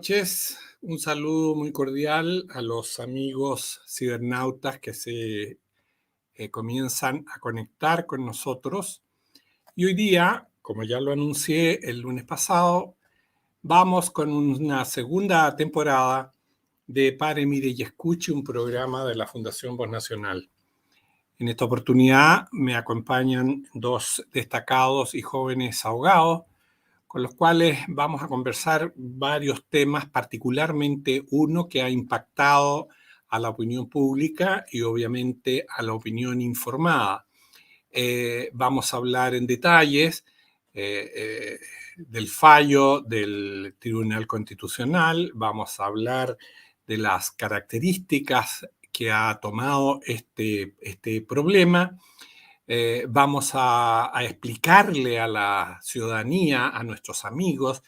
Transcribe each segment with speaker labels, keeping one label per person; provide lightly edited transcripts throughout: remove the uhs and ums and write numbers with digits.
Speaker 1: noches. Un saludo muy cordial a los amigos cibernautas que se comienzan a conectar con nosotros. Y hoy día, como ya lo anuncié el lunes pasado, vamos con una segunda temporada de Pare, Mire y Escuche, un programa de la Fundación Voz Nacional. En esta oportunidad me acompañan dos destacados y jóvenes abogados, con los cuales vamos a conversar varios temas, particularmente uno que ha impactado a la opinión pública y obviamente a la opinión informada. Vamos a hablar en detalles del fallo del Tribunal Constitucional, vamos a hablar de las características que ha tomado este problema. Vamos a explicarle a la ciudadanía, a nuestros amigos,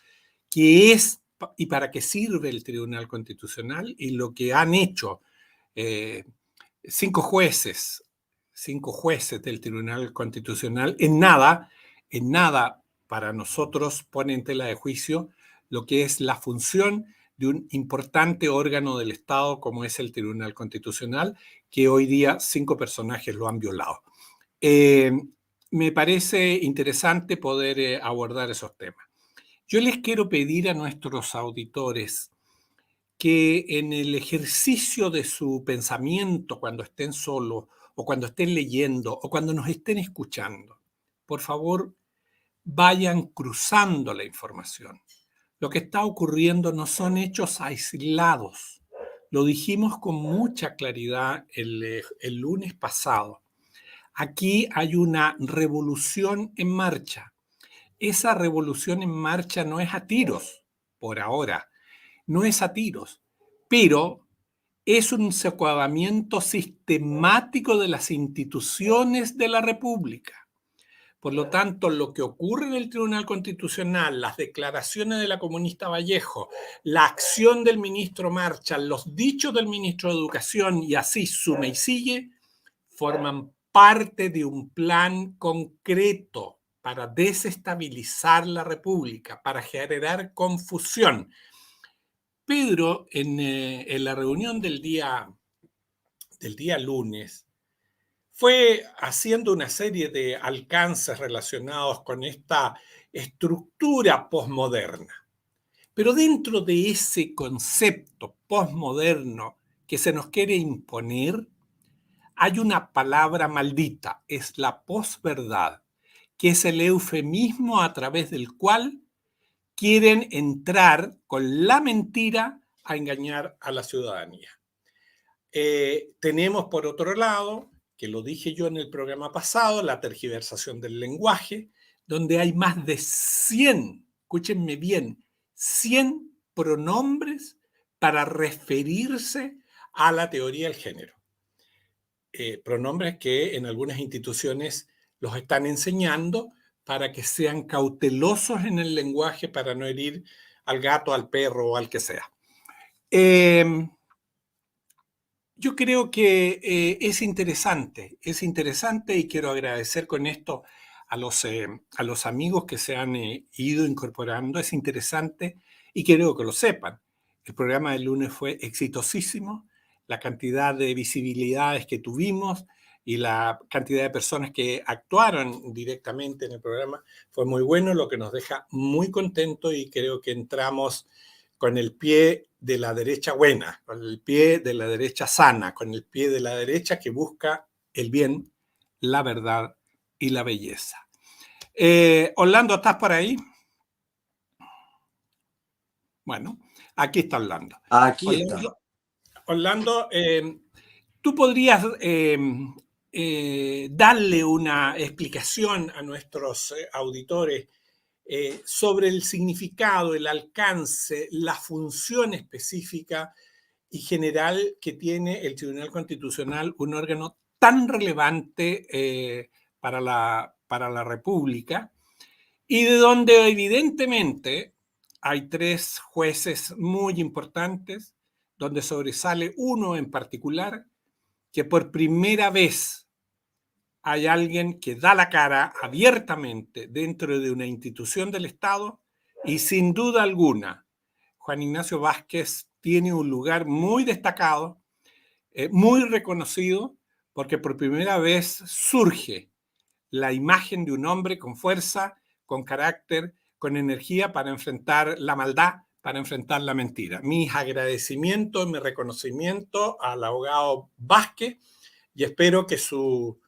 Speaker 1: qué es y para qué sirve el Tribunal Constitucional y lo que han hecho cinco jueces del Tribunal Constitucional en nada para nosotros pone en tela de juicio lo que es la función de un importante órgano del Estado como es el Tribunal Constitucional, que hoy día 5 personajes lo han violado. Me parece interesante poder abordar esos temas. Yo les quiero pedir a nuestros auditores que en el ejercicio de su pensamiento, cuando estén solos o cuando estén leyendo o cuando nos estén escuchando, por favor, vayan cruzando la información. Lo que está ocurriendo no son hechos aislados. Lo dijimos con mucha claridad el lunes pasado. Aquí hay una revolución en marcha. Esa revolución en marcha no es a tiros, por ahora, no es a tiros, pero es un socavamiento sistemático de las instituciones de la República. Por lo tanto, lo que ocurre en el Tribunal Constitucional, las declaraciones de la comunista Vallejo, la acción del ministro Marchal, los dichos del ministro de Educación y así suma y sigue, forman parte de un plan concreto para desestabilizar la República, para generar confusión. Pedro, en la reunión del día lunes, fue haciendo una serie de alcances relacionados con esta estructura posmoderna. Pero dentro de ese concepto posmoderno que se nos quiere imponer, hay una palabra maldita, es la posverdad, que es el eufemismo a través del cual quieren entrar con la mentira a engañar a la ciudadanía. Tenemos, por otro lado, que lo dije yo en el programa pasado, la tergiversación del lenguaje, donde hay más de 100, escúchenme bien, 100 pronombres para referirse a la teoría del género. Pronombres que en algunas instituciones los están enseñando para que sean cautelosos en el lenguaje para no herir al gato, al perro o al que sea. Yo creo que es interesante y quiero agradecer con esto a los amigos que se han ido incorporando. Es interesante y quiero que lo sepan. El programa del lunes fue exitosísimo. La cantidad de visibilidades que tuvimos y la cantidad de personas que actuaron directamente en el programa fue muy bueno, lo que nos deja muy contentos y creo que entramos con el pie de la derecha buena, con el pie de la derecha sana, con el pie de la derecha que busca el bien, la verdad y la belleza. Orlando, ¿estás por ahí? Bueno, aquí está Orlando.
Speaker 2: Aquí está.
Speaker 1: Orlando, ¿tú podrías darle una explicación a nuestros auditores sobre el significado, el alcance, la función específica y general que tiene el Tribunal Constitucional, un órgano tan relevante para la República, y de donde evidentemente hay 3 jueces muy importantes, donde sobresale uno en particular, que por primera vez hay alguien que da la cara abiertamente dentro de una institución del Estado y sin duda alguna, Juan Ignacio Vázquez tiene un lugar muy destacado, muy reconocido, porque por primera vez surge la imagen de un hombre con fuerza, con carácter, con energía para enfrentar la maldad, para enfrentar la mentira. Mis agradecimientos, mi reconocimiento al abogado Vázquez, y espero que su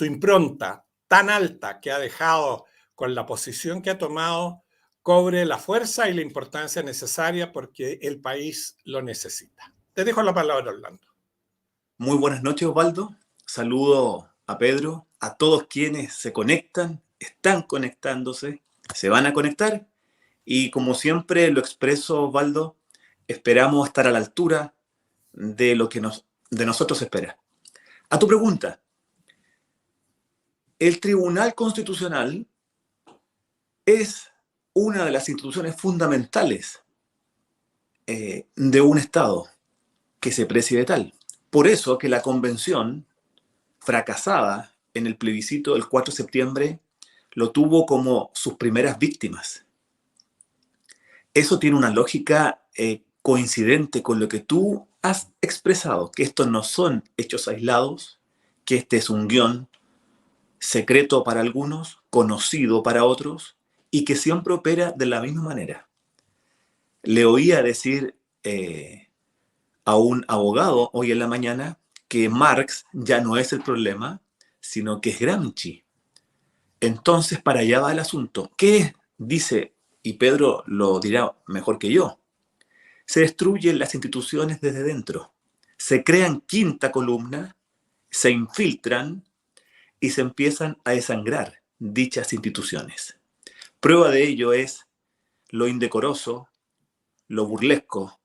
Speaker 1: impronta tan alta que ha dejado con la posición que ha tomado cobre la fuerza y la importancia necesaria porque el país lo necesita. Te dejo la palabra, Orlando.
Speaker 2: Muy buenas noches, Osvaldo. Saludo a Pedro, a todos quienes se conectan, están conectándose, se van a conectar. Y como siempre lo expreso, Osvaldo, esperamos estar a la altura de lo que de nosotros se espera. A tu pregunta, el Tribunal Constitucional es una de las instituciones fundamentales de un Estado que se preside tal. Por eso que la Convención, fracasada en el plebiscito del 4 de septiembre, lo tuvo como sus primeras víctimas. Eso tiene una lógica coincidente con lo que tú has expresado, que estos no son hechos aislados, que este es un guión secreto para algunos, conocido para otros, y que siempre opera de la misma manera. Le oía decir a un abogado hoy en la mañana que Marx ya no es el problema, sino que es Gramsci. Entonces, para allá va el asunto. ¿Qué dice? Y Pedro lo dirá mejor que yo. Se destruyen las instituciones desde dentro. Se crean quinta columna, se infiltran y se empiezan a desangrar dichas instituciones. Prueba de ello es lo indecoroso, lo burlesco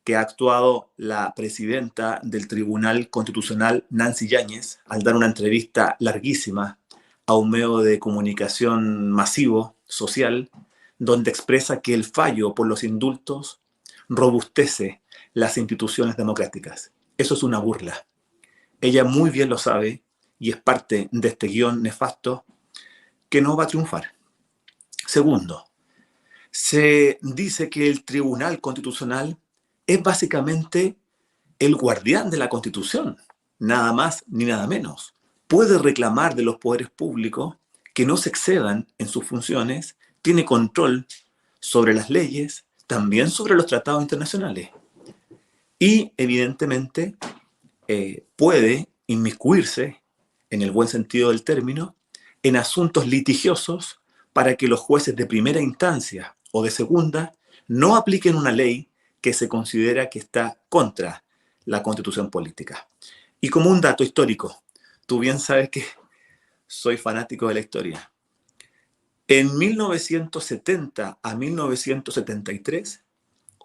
Speaker 2: que ha actuado la presidenta del Tribunal Constitucional, Nancy Yáñez, al dar una entrevista larguísima a un medio de comunicación masivo, social, donde expresa que el fallo por los indultos robustece las instituciones democráticas. Eso es una burla. Ella muy bien lo sabe y es parte de este guión nefasto que no va a triunfar. Segundo, se dice que el Tribunal Constitucional es básicamente el guardián de la Constitución, nada más ni nada menos. Puede reclamar de los poderes públicos que no se excedan en sus funciones, tiene control sobre las leyes, también sobre los tratados internacionales. Y evidentemente puede inmiscuirse, en el buen sentido del término, en asuntos litigiosos para que los jueces de primera instancia o de segunda no apliquen una ley que se considera que está contra la Constitución política. Y como un dato histórico, tú bien sabes que soy fanático de la historia. En 1970 a 1973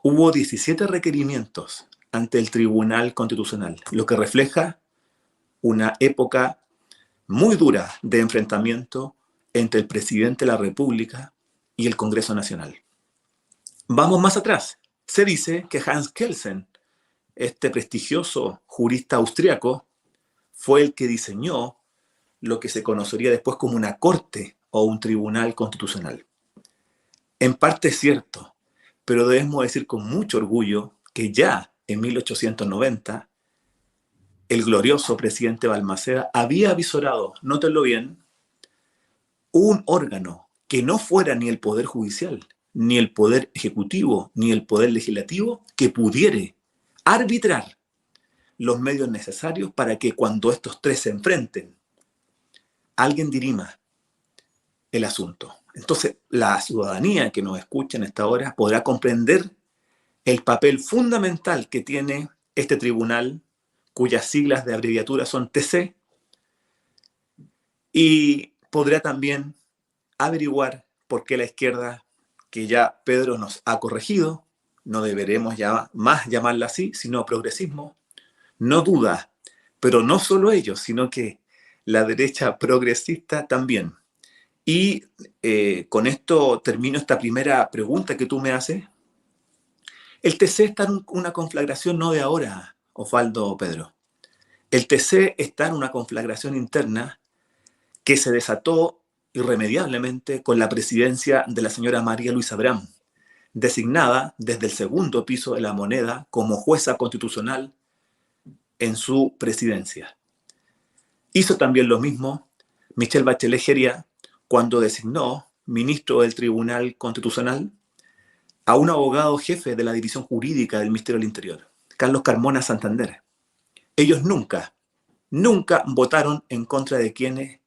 Speaker 2: hubo 17 requerimientos ante el Tribunal Constitucional, lo que refleja una época muy dura de enfrentamiento entre el presidente de la República y el Congreso Nacional. Vamos más atrás. Se dice que Hans Kelsen, este prestigioso jurista austriaco, fue el que diseñó lo que se conocería después como una corte o un tribunal constitucional. En parte es cierto, pero debemos decir con mucho orgullo que ya en 1890 el glorioso presidente Balmaceda había avisorado, nótenlo bien, un órgano que no fuera ni el Poder Judicial, ni el Poder Ejecutivo, ni el Poder Legislativo, que pudiere arbitrar los medios necesarios para que cuando estos tres se enfrenten, alguien dirima el asunto. Entonces, la ciudadanía que nos escucha en esta hora podrá comprender el papel fundamental que tiene este tribunal, cuyas siglas de abreviatura son TC, y podrá también averiguar por qué la izquierda, que ya Pedro nos ha corregido, no deberemos ya más llamarla así, sino progresismo, no duda, pero no solo ellos, sino que la derecha progresista también. Y con esto termino esta primera pregunta que tú me haces. El TC está en una conflagración no de ahora, Osvaldo Pedro. El TC está en una conflagración interna que se desató irremediablemente con la presidencia de la señora María Luisa Abraham, designada desde el segundo piso de la Moneda como jueza constitucional en su presidencia. Hizo también lo mismo Michelle Bachelet Jeria cuando designó ministro del Tribunal Constitucional a un abogado jefe de la División Jurídica del Ministerio del Interior, Carlos Carmona Santander. Ellos nunca votaron en contra de quienes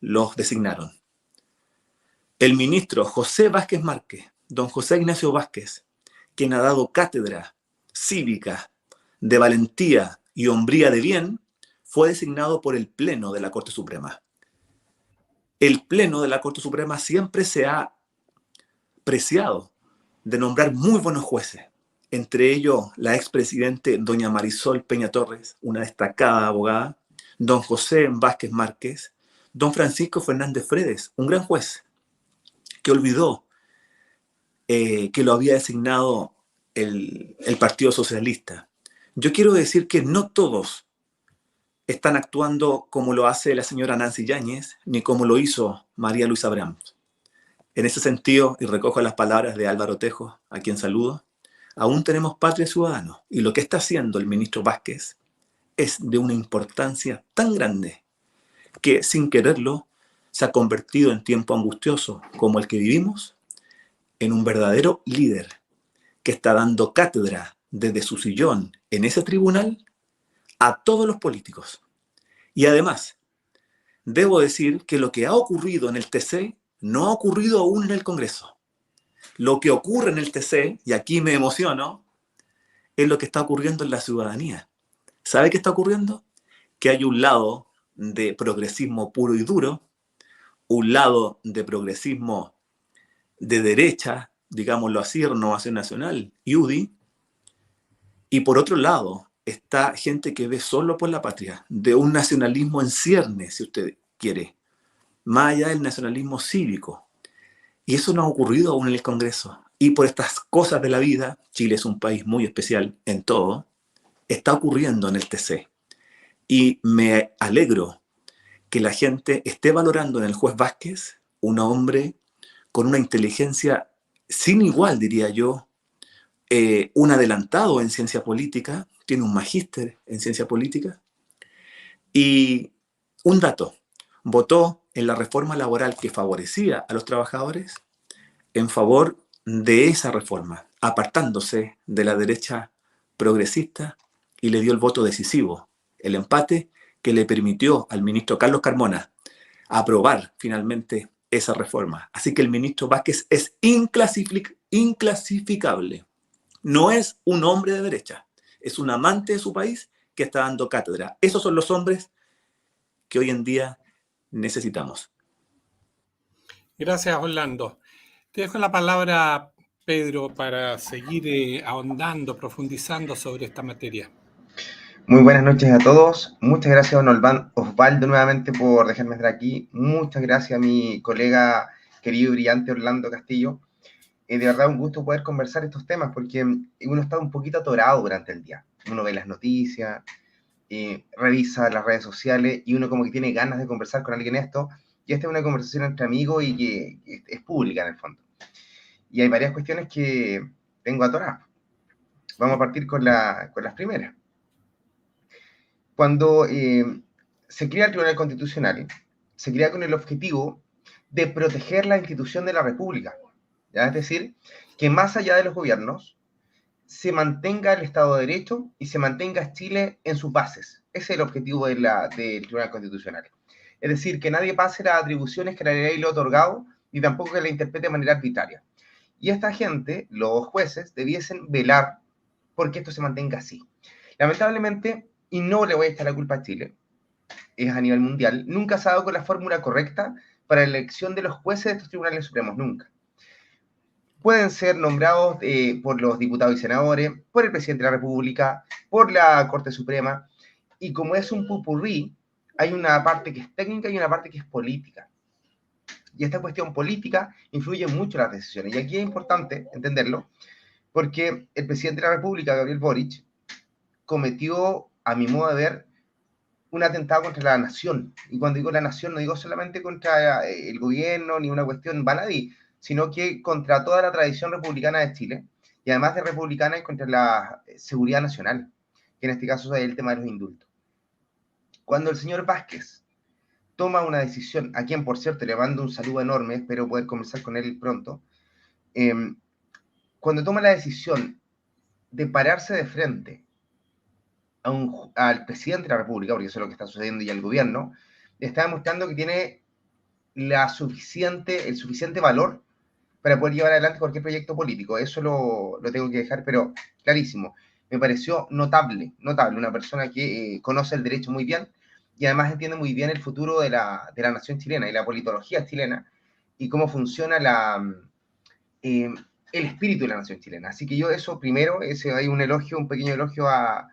Speaker 2: los designaron. El ministro José Vázquez Márquez, don José Ignacio Vázquez, quien ha dado cátedra cívica de valentía y hombría de bien, fue designado por el Pleno de la Corte Suprema. El Pleno de la Corte Suprema siempre se ha preciado de nombrar muy buenos jueces, entre ellos la expresidente doña Marisol Peña Torres, una destacada abogada, don José Vázquez Márquez, don Francisco Fernández Fredes, un gran juez, que olvidó que lo había designado el Partido Socialista. Yo quiero decir que no todos están actuando como lo hace la señora Nancy Yáñez, ni como lo hizo María Luisa Brams. En ese sentido, y recojo las palabras de Álvaro Tejo, a quien saludo, aún tenemos patria ciudadanos, y lo que está haciendo el ministro Vázquez es de una importancia tan grande que, sin quererlo, se ha convertido en tiempo angustioso como el que vivimos en un verdadero líder que está dando cátedra desde su sillón en ese tribunal a todos los políticos. Y además, debo decir que lo que ha ocurrido en el TC no ha ocurrido aún en el Congreso. Lo que ocurre en el TC, y aquí me emociono, es lo que está ocurriendo en la ciudadanía. ¿Sabe qué está ocurriendo? Que hay un lado de progresismo puro y duro, un lado de progresismo de derecha, digámoslo así, Renovación Nacional, UDI, y por otro lado está gente que ve solo por la patria, de un nacionalismo en cierne, si usted quiere, más allá del nacionalismo cívico. Y eso no ha ocurrido aún en el Congreso. Y por estas cosas de la vida, Chile es un país muy especial en todo, está ocurriendo en el TC. Y me alegro que la gente esté valorando en el juez Vázquez un hombre con una inteligencia sin igual, diría yo, un adelantado en ciencia política, tiene un magíster en ciencia política. Y un dato, votó en la reforma laboral que favorecía a los trabajadores en favor de esa reforma, apartándose de la derecha progresista, y le dio el voto decisivo, el empate que le permitió al ministro Carlos Carmona aprobar finalmente esa reforma. Así que el ministro Vázquez es inclasificable. No es un hombre de derecha, es un amante de su país que está dando cátedra. Esos son los hombres que hoy en día necesitamos.
Speaker 1: Gracias, Orlando. Te dejo la palabra, Pedro, para seguir ahondando, profundizando sobre esta materia.
Speaker 3: Muy buenas noches a todos. Muchas gracias, don Osvaldo, nuevamente por dejarme estar aquí. Muchas gracias a mi colega querido y brillante Orlando Castillo. De verdad, un gusto poder conversar estos temas porque uno está un poquito atorado durante el día. Uno ve las noticias, revisa las redes sociales y uno como que tiene ganas de conversar con alguien esto. Y esta es una conversación entre amigos y que es pública en el fondo. Y hay varias cuestiones que tengo atoradas. Vamos a partir con las primeras. Cuando se crea el Tribunal Constitucional, se crea con el objetivo de proteger la institución de la República. ¿Ya? Es decir, que más allá de los gobiernos, se mantenga el Estado de Derecho y se mantenga Chile en sus bases. Ese es el objetivo del Tribunal Constitucional. Es decir, que nadie pase las atribuciones que la ley le ha otorgado y tampoco que la interprete de manera arbitraria. Y esta gente, los jueces, debiesen velar porque esto se mantenga así. Lamentablemente, y no le voy a echar la culpa a Chile, es a nivel mundial, nunca se ha dado con la fórmula correcta para la elección de los jueces de estos tribunales supremos, nunca. Pueden ser nombrados por los diputados y senadores, por el presidente de la República, por la Corte Suprema, y como es un popurrí, hay una parte que es técnica y una parte que es política. Y esta cuestión política influye mucho en las decisiones. Y aquí es importante entenderlo, porque el presidente de la República, Gabriel Boric, cometió, a mi modo de ver, un atentado contra la nación. Y cuando digo la nación, no digo solamente contra el gobierno ni una cuestión baladí, sino que contra toda la tradición republicana de Chile, y además de republicana, contra la seguridad nacional, que en este caso es el tema de los indultos. Cuando el señor Vázquez toma una decisión, a quien por cierto le mando un saludo enorme, espero poder conversar con él pronto, cuando toma la decisión de pararse de frente al presidente de la República, porque eso es lo que está sucediendo, y al gobierno, está demostrando que tiene el suficiente valor para poder llevar adelante cualquier proyecto político. Eso lo tengo que dejar, pero clarísimo. Me pareció notable, una persona que conoce el derecho muy bien y además entiende muy bien el futuro de la nación chilena y la politología chilena y cómo funciona el espíritu de la nación chilena. Así que yo eso primero, hay un pequeño elogio al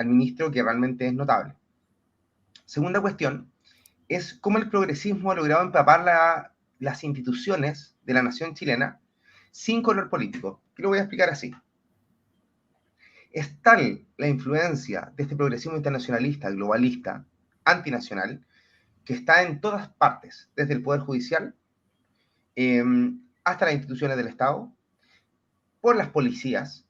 Speaker 3: ministro que realmente es notable. Segunda cuestión es cómo el progresismo ha logrado empapar las instituciones de la nación chilena sin color político. Y lo voy a explicar así. Es tal la influencia de este progresismo internacionalista, globalista, antinacional, que está en todas partes, desde el Poder Judicial hasta las instituciones del Estado, por las policías,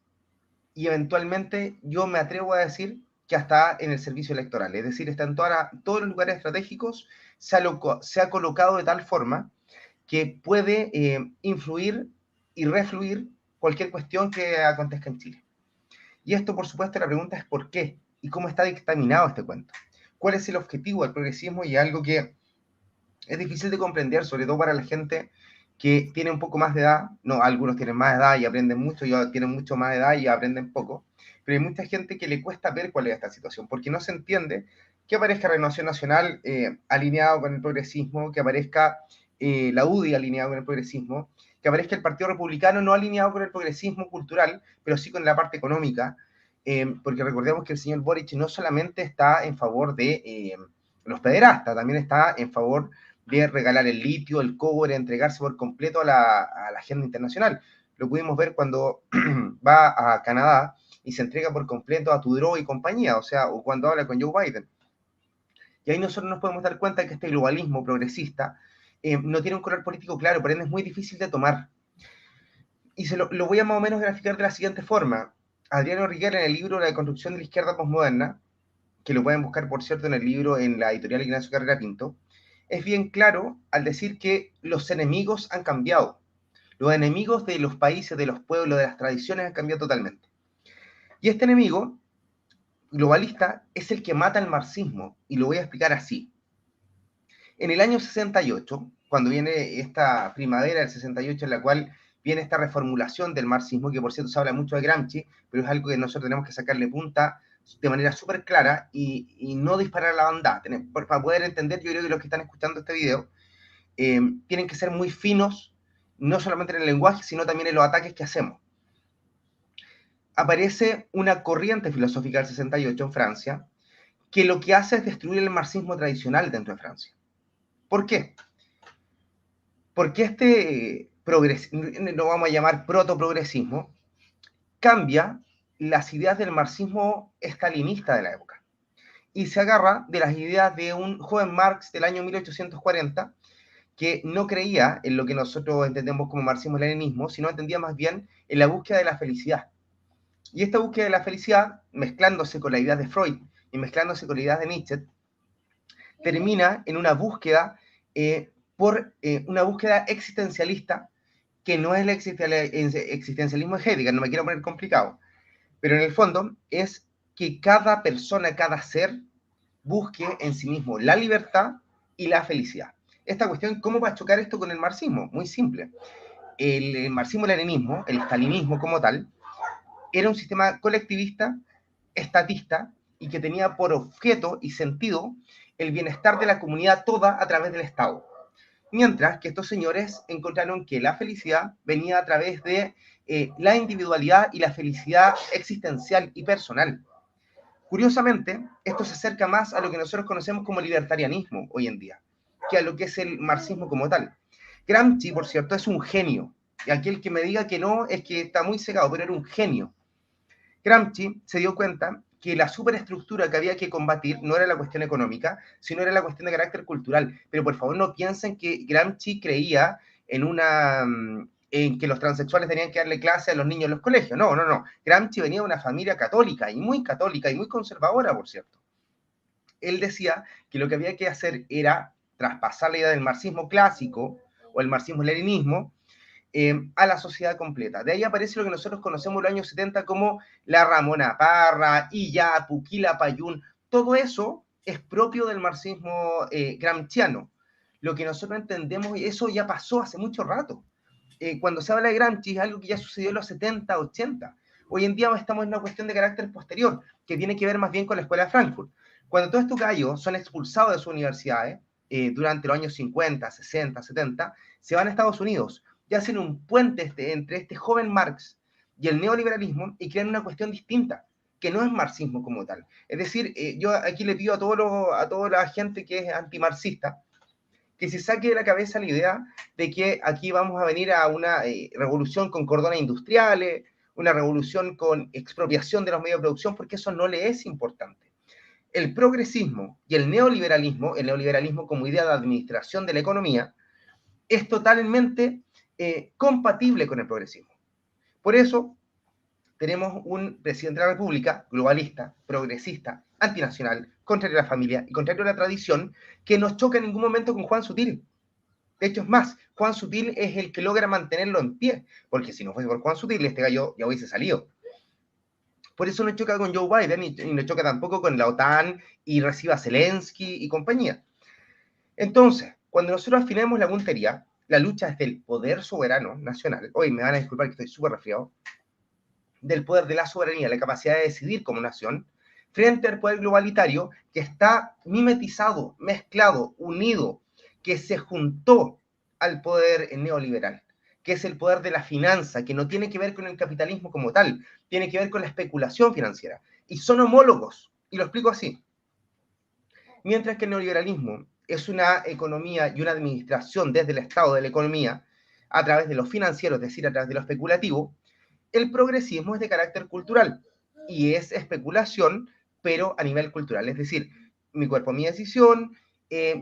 Speaker 3: y eventualmente yo me atrevo a decir que hasta en el servicio electoral, es decir, está en todos los lugares estratégicos, se ha colocado de tal forma que puede influir y refluir cualquier cuestión que acontezca en Chile. Y esto, por supuesto, la pregunta es ¿por qué? ¿Y cómo está dictaminado este cuento? ¿Cuál es el objetivo del progresismo? Y algo que es difícil de comprender, sobre todo para la gente que tiene un poco más de edad. No, algunos tienen más edad y aprenden mucho, y otros tienen mucho más edad y aprenden poco. Pero hay mucha gente que le cuesta ver cuál es esta situación, porque no se entiende que aparezca Renovación Nacional alineado con el progresismo, que aparezca la UDI alineado con el progresismo, que aparezca el Partido Republicano no alineado con el progresismo cultural, pero sí con la parte económica, porque recordemos que el señor Boric no solamente está en favor de los pederastas, también está en favor de regalar el litio, el cobre, entregarse por completo a la agenda internacional. Lo pudimos ver cuando va a Canadá y se entrega por completo a Trudeau y compañía, o cuando habla con Joe Biden. Y ahí nosotros nos podemos dar cuenta que este globalismo progresista no tiene un color político claro, por ende es muy difícil de tomar. Y lo voy a más o menos graficar de la siguiente forma. Adriano Riguer, en el libro La construcción de la izquierda posmoderna, que lo pueden buscar, por cierto, en el libro en la editorial Ignacio Carrera Pinto, es bien claro al decir que los enemigos han cambiado. Los enemigos de los países, de los pueblos, de las tradiciones han cambiado totalmente. Y este enemigo globalista es el que mata el marxismo, y lo voy a explicar así. En el año 68, cuando viene esta primavera del 68, en la cual viene esta reformulación del marxismo, que por cierto se habla mucho de Gramsci, pero es algo que nosotros tenemos que sacarle punta de manera súper clara y no disparar a la banda. Para poder entender, yo creo que los que están escuchando este video tienen que ser muy finos, no solamente en el lenguaje, sino también en los ataques que hacemos. Aparece una corriente filosófica del 68 en Francia, que lo que hace es destruir el marxismo tradicional dentro de Francia. ¿Por qué? Porque este lo vamos a llamar proto-progresismo, cambia las ideas del marxismo estalinista de la época y se agarra de las ideas de un joven Marx del año 1840 que no creía en lo que nosotros entendemos como marxismo-leninismo, sino entendía más bien en la búsqueda de la felicidad. Y esta búsqueda de la felicidad, mezclándose con la idea de Freud y mezclándose con la idea de Nietzsche, termina en una búsqueda una búsqueda existencialista, que no es el existencialismo de Heidegger, no me quiero poner complicado, pero en el fondo es que cada persona, cada ser, busque en sí mismo la libertad y la felicidad. Esta cuestión, ¿cómo va a chocar esto con el marxismo? Muy simple. El marxismo-leninismo, el estalinismo como tal, era un sistema colectivista, estatista, y que tenía por objeto y sentido el bienestar de la comunidad toda a través del Estado. Mientras que estos señores encontraron que la felicidad venía a través de la individualidad y la felicidad existencial y personal. Curiosamente, esto se acerca más a lo que nosotros conocemos como libertarianismo hoy en día, que a lo que es el marxismo como tal. Gramsci, por cierto, es un genio, y aquel que me diga que no es que está muy cegado, pero era un genio. Gramsci se dio cuenta que la superestructura que había que combatir no era la cuestión económica, sino era la cuestión de carácter cultural. Pero por favor no piensen que Gramsci creía en que los transexuales tenían que darle clase a los niños en los colegios. No, no, no. Gramsci venía de una familia católica y muy conservadora, por cierto. Él decía que lo que había que hacer era traspasar la idea del marxismo clásico o el marxismo-leninismo a la sociedad completa. De ahí aparece lo que nosotros conocemos en los años 70 como la Ramona Parra, Iyapu, Quilapayún. Todo eso es propio del marxismo gramsciano. Lo que nosotros entendemos, y eso ya pasó hace mucho rato. Cuando se habla de Gramsci es algo que ya sucedió en los 70, 80. Hoy en día estamos en una cuestión de carácter posterior, que tiene que ver más bien con la Escuela de Frankfurt. Cuando todos estos gallos son expulsados de sus universidades, durante los años 50, 60, 70, se van a Estados Unidos y hacen un puente entre este joven Marx y el neoliberalismo y crean una cuestión distinta, que no es marxismo como tal. Es decir, yo aquí le pido a toda la gente que es antimarxista, que se saque de la cabeza la idea de que aquí vamos a venir a una revolución con cordones industriales, una revolución con expropiación de los medios de producción, porque eso no le es importante. El progresismo y el neoliberalismo como idea de administración de la economía, es totalmente compatible con el progresismo. Por eso tenemos un presidente de la República globalista, progresista, antinacional, contrario a la familia y contrario a la tradición, que no choca en ningún momento con Juan Sutil. De hecho, es más, Juan Sutil es el que logra mantenerlo en pie, porque si no fuese por Juan Sutil, este gallo ya hubiese salido. Por eso no choca con Joe Biden y no choca tampoco con la OTAN y reciba a Zelensky y compañía. Entonces, cuando nosotros afinamos la puntería, la lucha es del poder soberano nacional. Hoy me van a disculpar que estoy súper resfriado. Del poder de la soberanía, la capacidad de decidir como nación, frente al poder globalitario que está mimetizado, mezclado, unido, que se juntó al poder neoliberal, que es el poder de la finanza, que no tiene que ver con el capitalismo como tal, tiene que ver con la especulación financiera. Y son homólogos, y lo explico así. Mientras que el neoliberalismo es una economía y una administración desde el Estado de la economía, a través de lo financiero, es decir, a través de lo especulativo, el progresismo es de carácter cultural y es especulación, pero a nivel cultural. Es decir, mi cuerpo, mi decisión,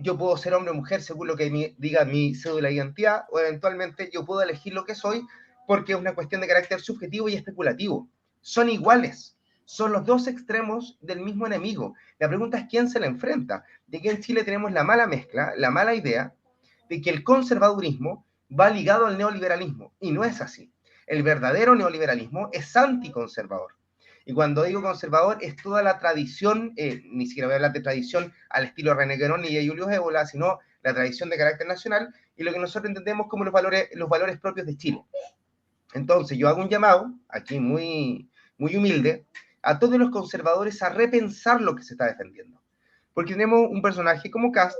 Speaker 3: yo puedo ser hombre o mujer según lo que diga mi cédula de identidad, o eventualmente yo puedo elegir lo que soy porque es una cuestión de carácter subjetivo y especulativo. Son iguales, son los dos extremos del mismo enemigo. La pregunta es quién se le enfrenta. De que en Chile tenemos la mala mezcla, la mala idea de que el conservadurismo va ligado al neoliberalismo, y no es así. El verdadero neoliberalismo es anticonservador. Y cuando digo conservador, es toda la tradición, ni siquiera voy a hablar de tradición al estilo René Guénon ni de Julius Evola, sino la tradición de carácter nacional y lo que nosotros entendemos como los valores propios de Chile. Entonces, yo hago un llamado, aquí muy, muy humilde, a todos los conservadores a repensar lo que se está defendiendo. Porque tenemos un personaje como Kast,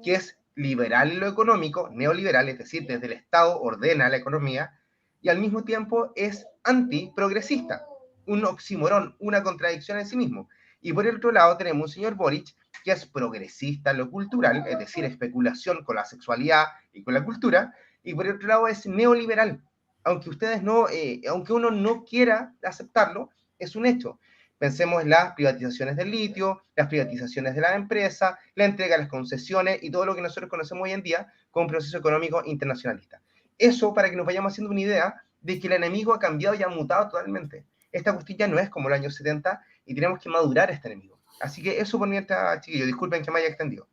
Speaker 3: que es liberal en lo económico, neoliberal, es decir, desde el Estado ordena la economía, y al mismo tiempo es antiprogresista, un oxímoron, una contradicción en sí mismo. Y por el otro lado tenemos un señor Boric, que es progresista en lo cultural, es decir, especulación con la sexualidad y con la cultura, y por el otro lado es neoliberal, aunque ustedes no, aunque uno no quiera aceptarlo, es un hecho. Pensemos en las privatizaciones del litio, las privatizaciones de la empresa, la entrega de las concesiones y todo lo que nosotros conocemos hoy en día como un proceso económico internacionalista. Eso para que nos vayamos haciendo una idea de que el enemigo ha cambiado y ha mutado totalmente. Esta cuestión ya no es como el año 70 y tenemos que madurar este enemigo. Así que eso por mientras, chiquillos, disculpen que me haya extendido.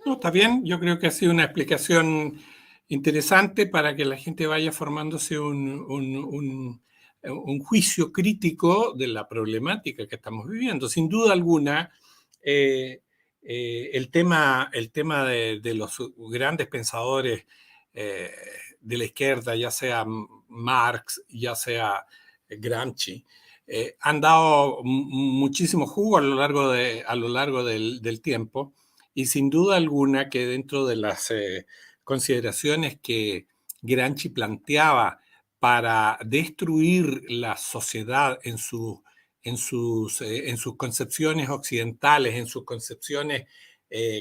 Speaker 1: No, está bien, yo creo que ha sido una explicación interesante para que la gente vaya formándose un juicio crítico de la problemática que estamos viviendo. Sin duda alguna, el tema de los grandes pensadores de la izquierda, ya sea Marx, ya sea Gramsci, han dado muchísimo jugo a lo largo del tiempo. Y sin duda alguna que dentro de las consideraciones que Gramsci planteaba para destruir la sociedad en sus concepciones occidentales, en sus concepciones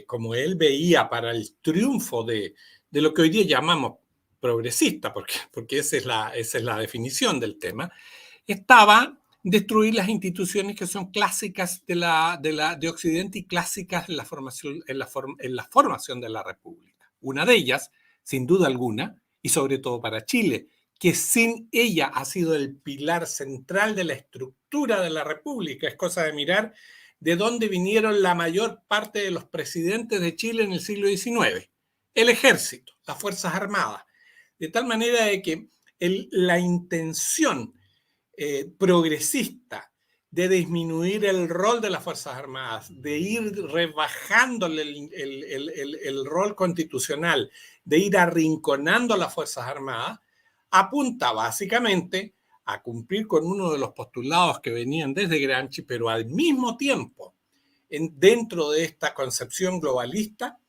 Speaker 1: como él veía para el triunfo de lo que hoy día llamamos progresista, porque esa es la definición del tema, estaba destruir las instituciones que son clásicas de Occidente y clásicas en la formación de la República. Una de ellas, sin duda alguna, y sobre todo para Chile, que sin ella ha sido el pilar central de la estructura de la República. Es cosa de mirar de dónde vinieron la mayor parte de los presidentes de Chile en el siglo XIX. El ejército, las Fuerzas Armadas. De tal manera de que la intención progresista de disminuir el rol de las Fuerzas Armadas, de ir rebajándole el rol constitucional, de ir arrinconando a las Fuerzas Armadas, apunta básicamente a cumplir con uno de los postulados que venían desde Gramsci, pero al mismo tiempo, dentro de esta concepción globalista,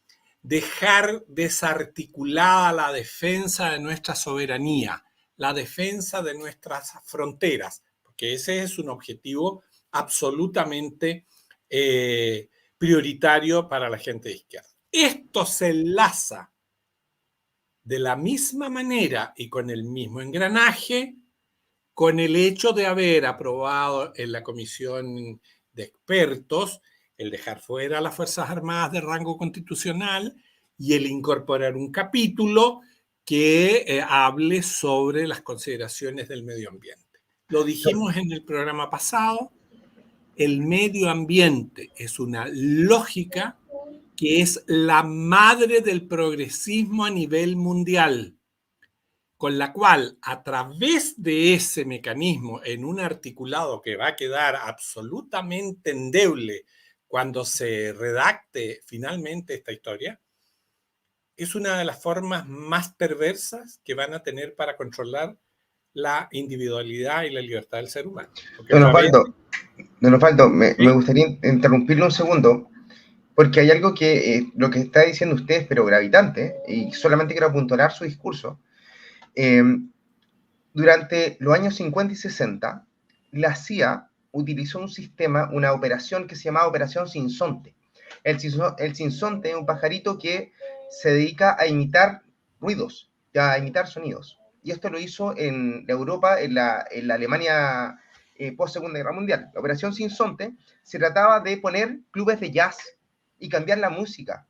Speaker 1: dejar desarticulada la defensa de nuestra soberanía, la defensa de nuestras fronteras, porque ese es un objetivo absolutamente prioritario para la gente de izquierda. Esto se enlaza de la misma manera y con el mismo engranaje con el hecho de haber aprobado en la comisión de expertos el dejar fuera a las Fuerzas Armadas de rango constitucional y el incorporar un capítulo que hable sobre las consideraciones del medio ambiente. Lo dijimos en el programa pasado, el medio ambiente es una lógica que es la madre del progresismo a nivel mundial, con la cual, a través de ese mecanismo, en un articulado que va a quedar absolutamente endeble cuando se redacte finalmente esta historia, es una de las formas más perversas que van a tener para controlar la individualidad y la libertad del ser humano.
Speaker 3: Don Osvaldo, me gustaría interrumpirlo un segundo, porque hay algo que lo que está diciendo usted es pero gravitante, y solamente quiero apuntalar su discurso. Durante los años 50 y 60, la CIA utilizó un sistema, una operación que se llamaba Operación Sinsonte. El sinsonte es un pajarito que se dedica a imitar ruidos, a imitar sonidos. Y esto lo hizo en Europa, en la Alemania post-Segunda Guerra Mundial. La Operación Sinsonte se trataba de poner clubes de jazz y cambiar la música.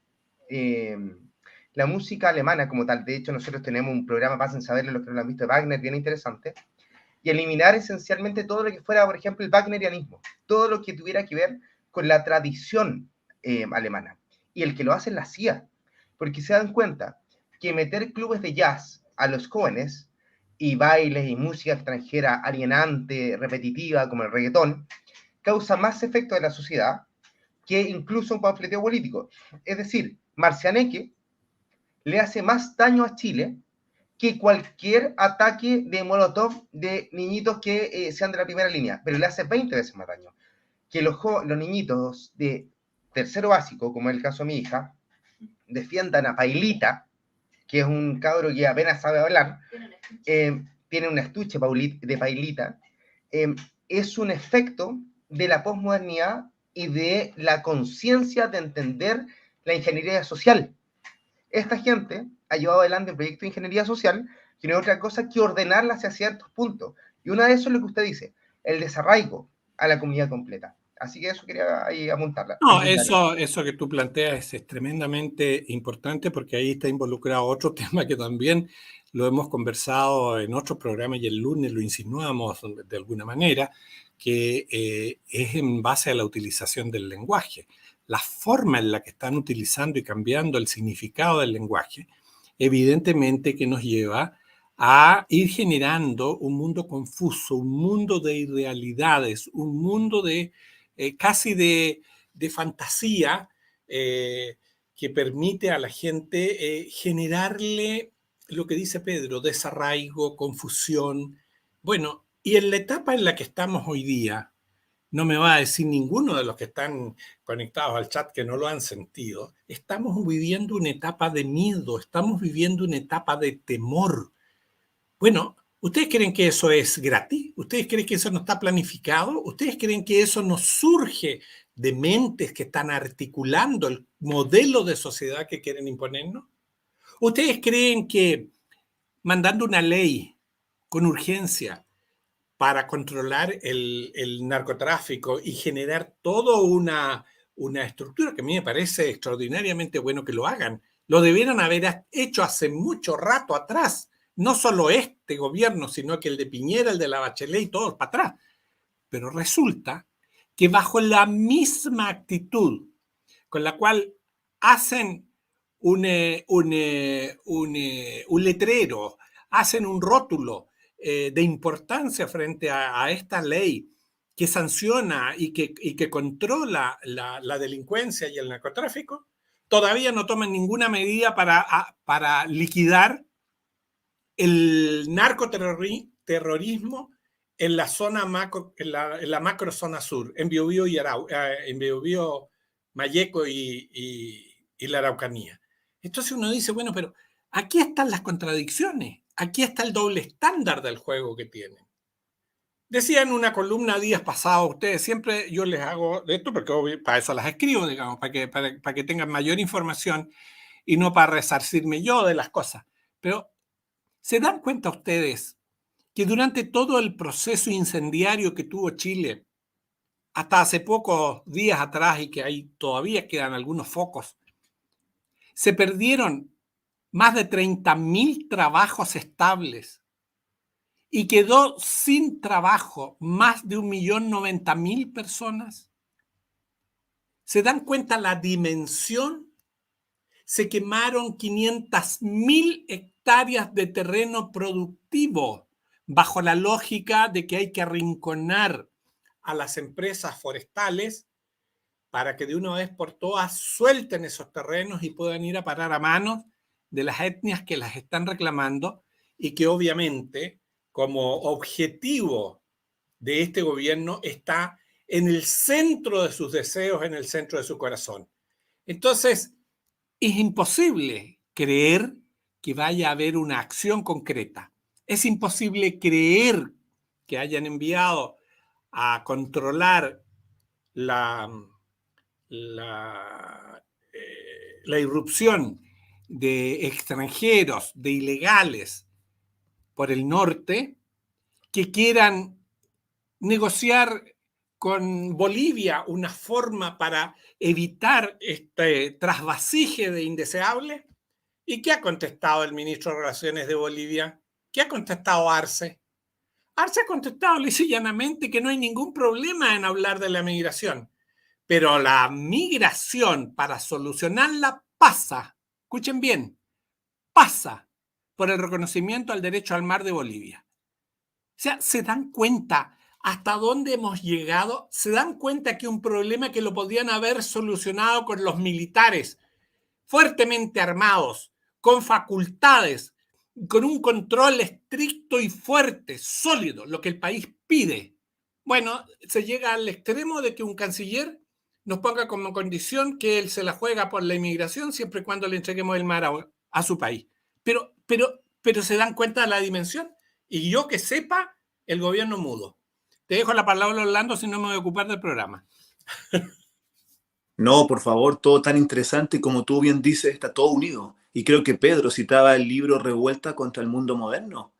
Speaker 3: La música alemana como tal. De hecho, nosotros tenemos un programa, pasen a saberlo los que no lo han visto, de Wagner, bien interesante, y eliminar esencialmente todo lo que fuera, por ejemplo, el wagnerianismo, todo lo que tuviera que ver con la tradición alemana. Y el que lo hace es la CIA, porque se dan cuenta que meter clubes de jazz a los jóvenes y bailes y música extranjera alienante, repetitiva, como el reggaetón, causa más efecto en la sociedad que incluso un panfleteo político. Es decir, Marcianeque le hace más daño a Chile que cualquier ataque de Molotov de niñitos que sean de la primera línea, pero le hace 20 veces más daño. Que los niñitos de tercero básico, como es el caso de mi hija, defiendan a Pailita, que es un cabro que apenas sabe hablar, tiene un estuche de Pailita, es un efecto de la posmodernidad y de la conciencia de entender la ingeniería social. Esta gente ha llevado adelante un proyecto de ingeniería social que no es otra cosa que ordenarla hacia ciertos puntos. Y una de eso es lo que usted dice, el desarraigo a la comunidad completa. Así que eso quería ahí apuntarla.
Speaker 1: No, eso que tú planteas es tremendamente importante porque ahí está involucrado otro tema que también lo hemos conversado en otros programas y el lunes lo insinuamos de alguna manera, que es en base a la utilización del lenguaje. La forma en la que están utilizando y cambiando el significado del lenguaje, evidentemente que nos lleva a ir generando un mundo confuso, un mundo de irrealidades, un mundo de casi de fantasía que permite a la gente generarle lo que dice Pedro, desarraigo, confusión. Bueno, y en la etapa en la que estamos hoy día, no me va a decir ninguno de los que están conectados al chat que no lo han sentido, estamos viviendo una etapa de miedo, estamos viviendo una etapa de temor. Bueno, ¿ustedes creen que eso es gratis? ¿Ustedes creen que eso no está planificado? ¿Ustedes creen que eso no surge de mentes que están articulando el modelo de sociedad que quieren imponernos? ¿Ustedes creen que mandando una ley con urgencia para controlar el narcotráfico y generar toda una estructura que a mí me parece extraordinariamente bueno que lo hagan, Lo debieron haber hecho hace mucho rato atrás. No solo este gobierno, sino que el de Piñera, el de la Bachelet y todos para atrás. Pero resulta que bajo la misma actitud con la cual hacen un letrero, hacen un rótulo de importancia frente a esta ley que sanciona y que controla la delincuencia y el narcotráfico, todavía no toman ninguna medida para liquidar el narcoterrorismo en la zona en la macro zona sur, en Biobío y en Biobío, Malleco y la Araucanía. Entonces uno dice, bueno, pero aquí están las contradicciones, aquí está el doble estándar del juego que tienen. Decía en una columna días pasados, ustedes siempre, yo les hago esto porque para eso las escribo, digamos, para que tengan mayor información y no para resarcirme yo de las cosas. Pero ¿se dan cuenta ustedes que durante todo el proceso incendiario que tuvo Chile, hasta hace pocos días atrás y que ahí todavía quedan algunos focos, se perdieron más de 30.000 trabajos estables y quedó sin trabajo más de 1.090.000 personas? ¿Se dan cuenta la dimensión? Se quemaron 500.000 hectáreas de terreno productivo bajo la lógica de que hay que arrinconar a las empresas forestales para que de una vez por todas suelten esos terrenos y puedan ir a parar a manos de las etnias que las están reclamando y que obviamente como objetivo de este gobierno está en el centro de sus deseos, en el centro de su corazón. Entonces, es imposible creer que vaya a haber una acción concreta. Es imposible creer que hayan enviado a controlar la irrupción de extranjeros, de ilegales por el norte, que quieran negociar con Bolivia una forma para evitar este trasvasije de indeseables. ¿Y qué ha contestado el ministro de Relaciones de Bolivia? ¿Qué ha contestado Arce? Arce ha contestado lisa y llanamente que no hay ningún problema en hablar de la migración, pero la migración para solucionarla pasa, escuchen bien, pasa por el reconocimiento al derecho al mar de Bolivia. O sea, ¿se dan cuenta hasta dónde hemos llegado? ¿Se dan cuenta que un problema que lo podían haber solucionado con los militares fuertemente armados, con facultades, con un control estricto y fuerte, sólido, lo que el país pide? Bueno, se llega al extremo de que un canciller nos ponga como condición que él se la juega por la inmigración siempre y cuando le entreguemos el mar a su país. Pero se dan cuenta de la dimensión. Y yo que sepa, el gobierno mudo. Te dejo la palabra, Orlando, si no me voy a ocupar del programa.
Speaker 2: No, por favor, todo tan interesante, como tú bien dices, está todo unido. Y creo que Pedro citaba el libro Revuelta contra el Mundo Moderno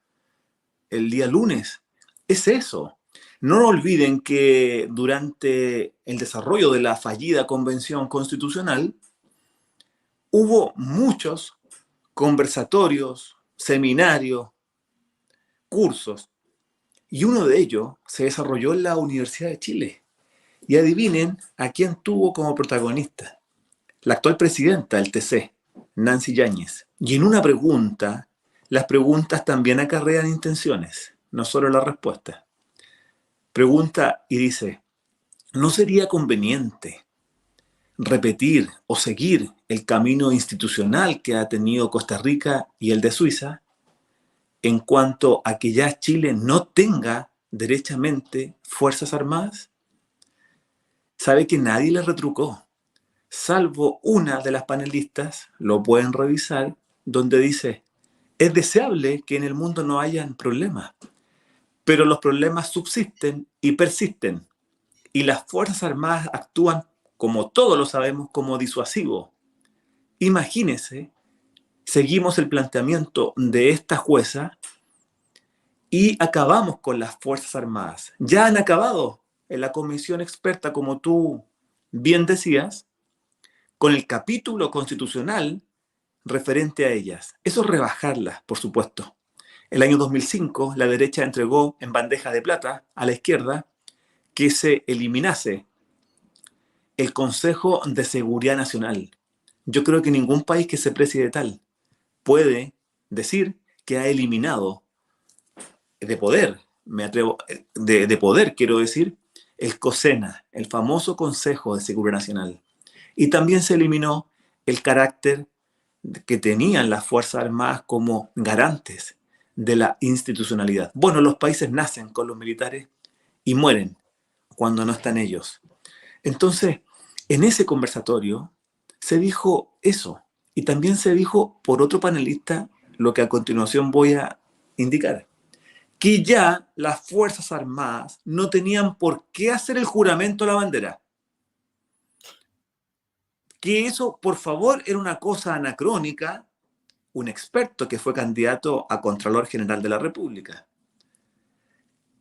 Speaker 2: el día lunes. Es eso. No olviden que durante el desarrollo de la fallida Convención Constitucional hubo muchos conversatorios, seminarios, cursos, y uno de ellos se desarrolló en la Universidad de Chile. Y adivinen a quién tuvo como protagonista. La actual presidenta del TC, Nancy Yáñez. Y en una pregunta, las preguntas también acarrean intenciones, no solo la respuesta. Pregunta y dice, ¿no sería conveniente repetir o seguir el camino institucional que ha tenido Costa Rica y el de Suiza en cuanto a que ya Chile no tenga derechamente fuerzas armadas? Sabe que nadie le retrucó, salvo una de las panelistas, lo pueden revisar, donde dice, es deseable que en el mundo no hayan problemas, pero los problemas subsisten y persisten, y las Fuerzas Armadas actúan, como todos lo sabemos, como disuasivo. Imagínense, seguimos el planteamiento de esta jueza y acabamos con las Fuerzas Armadas. Ya han acabado en la comisión experta, como tú bien decías, con el capítulo constitucional referente a ellas. Eso es rebajarlas, por supuesto. El año 2005, la derecha entregó en bandeja de plata a la izquierda que se eliminase el Consejo de Seguridad Nacional. Yo creo que ningún país que se precie de tal puede decir que ha eliminado de poder, me atrevo, de poder, quiero decir, el COSENA, el famoso Consejo de Seguridad Nacional. Y también se eliminó el carácter que tenían las Fuerzas Armadas como garantes de la institucionalidad. Bueno, los países nacen con los militares y mueren cuando no están ellos. Entonces, en ese conversatorio se dijo eso, y también se dijo por otro panelista lo que a continuación voy a indicar, que ya las Fuerzas Armadas no tenían por qué hacer el juramento a la bandera. Que eso, por favor, era una cosa anacrónica. Un experto que fue candidato a Contralor General de la República.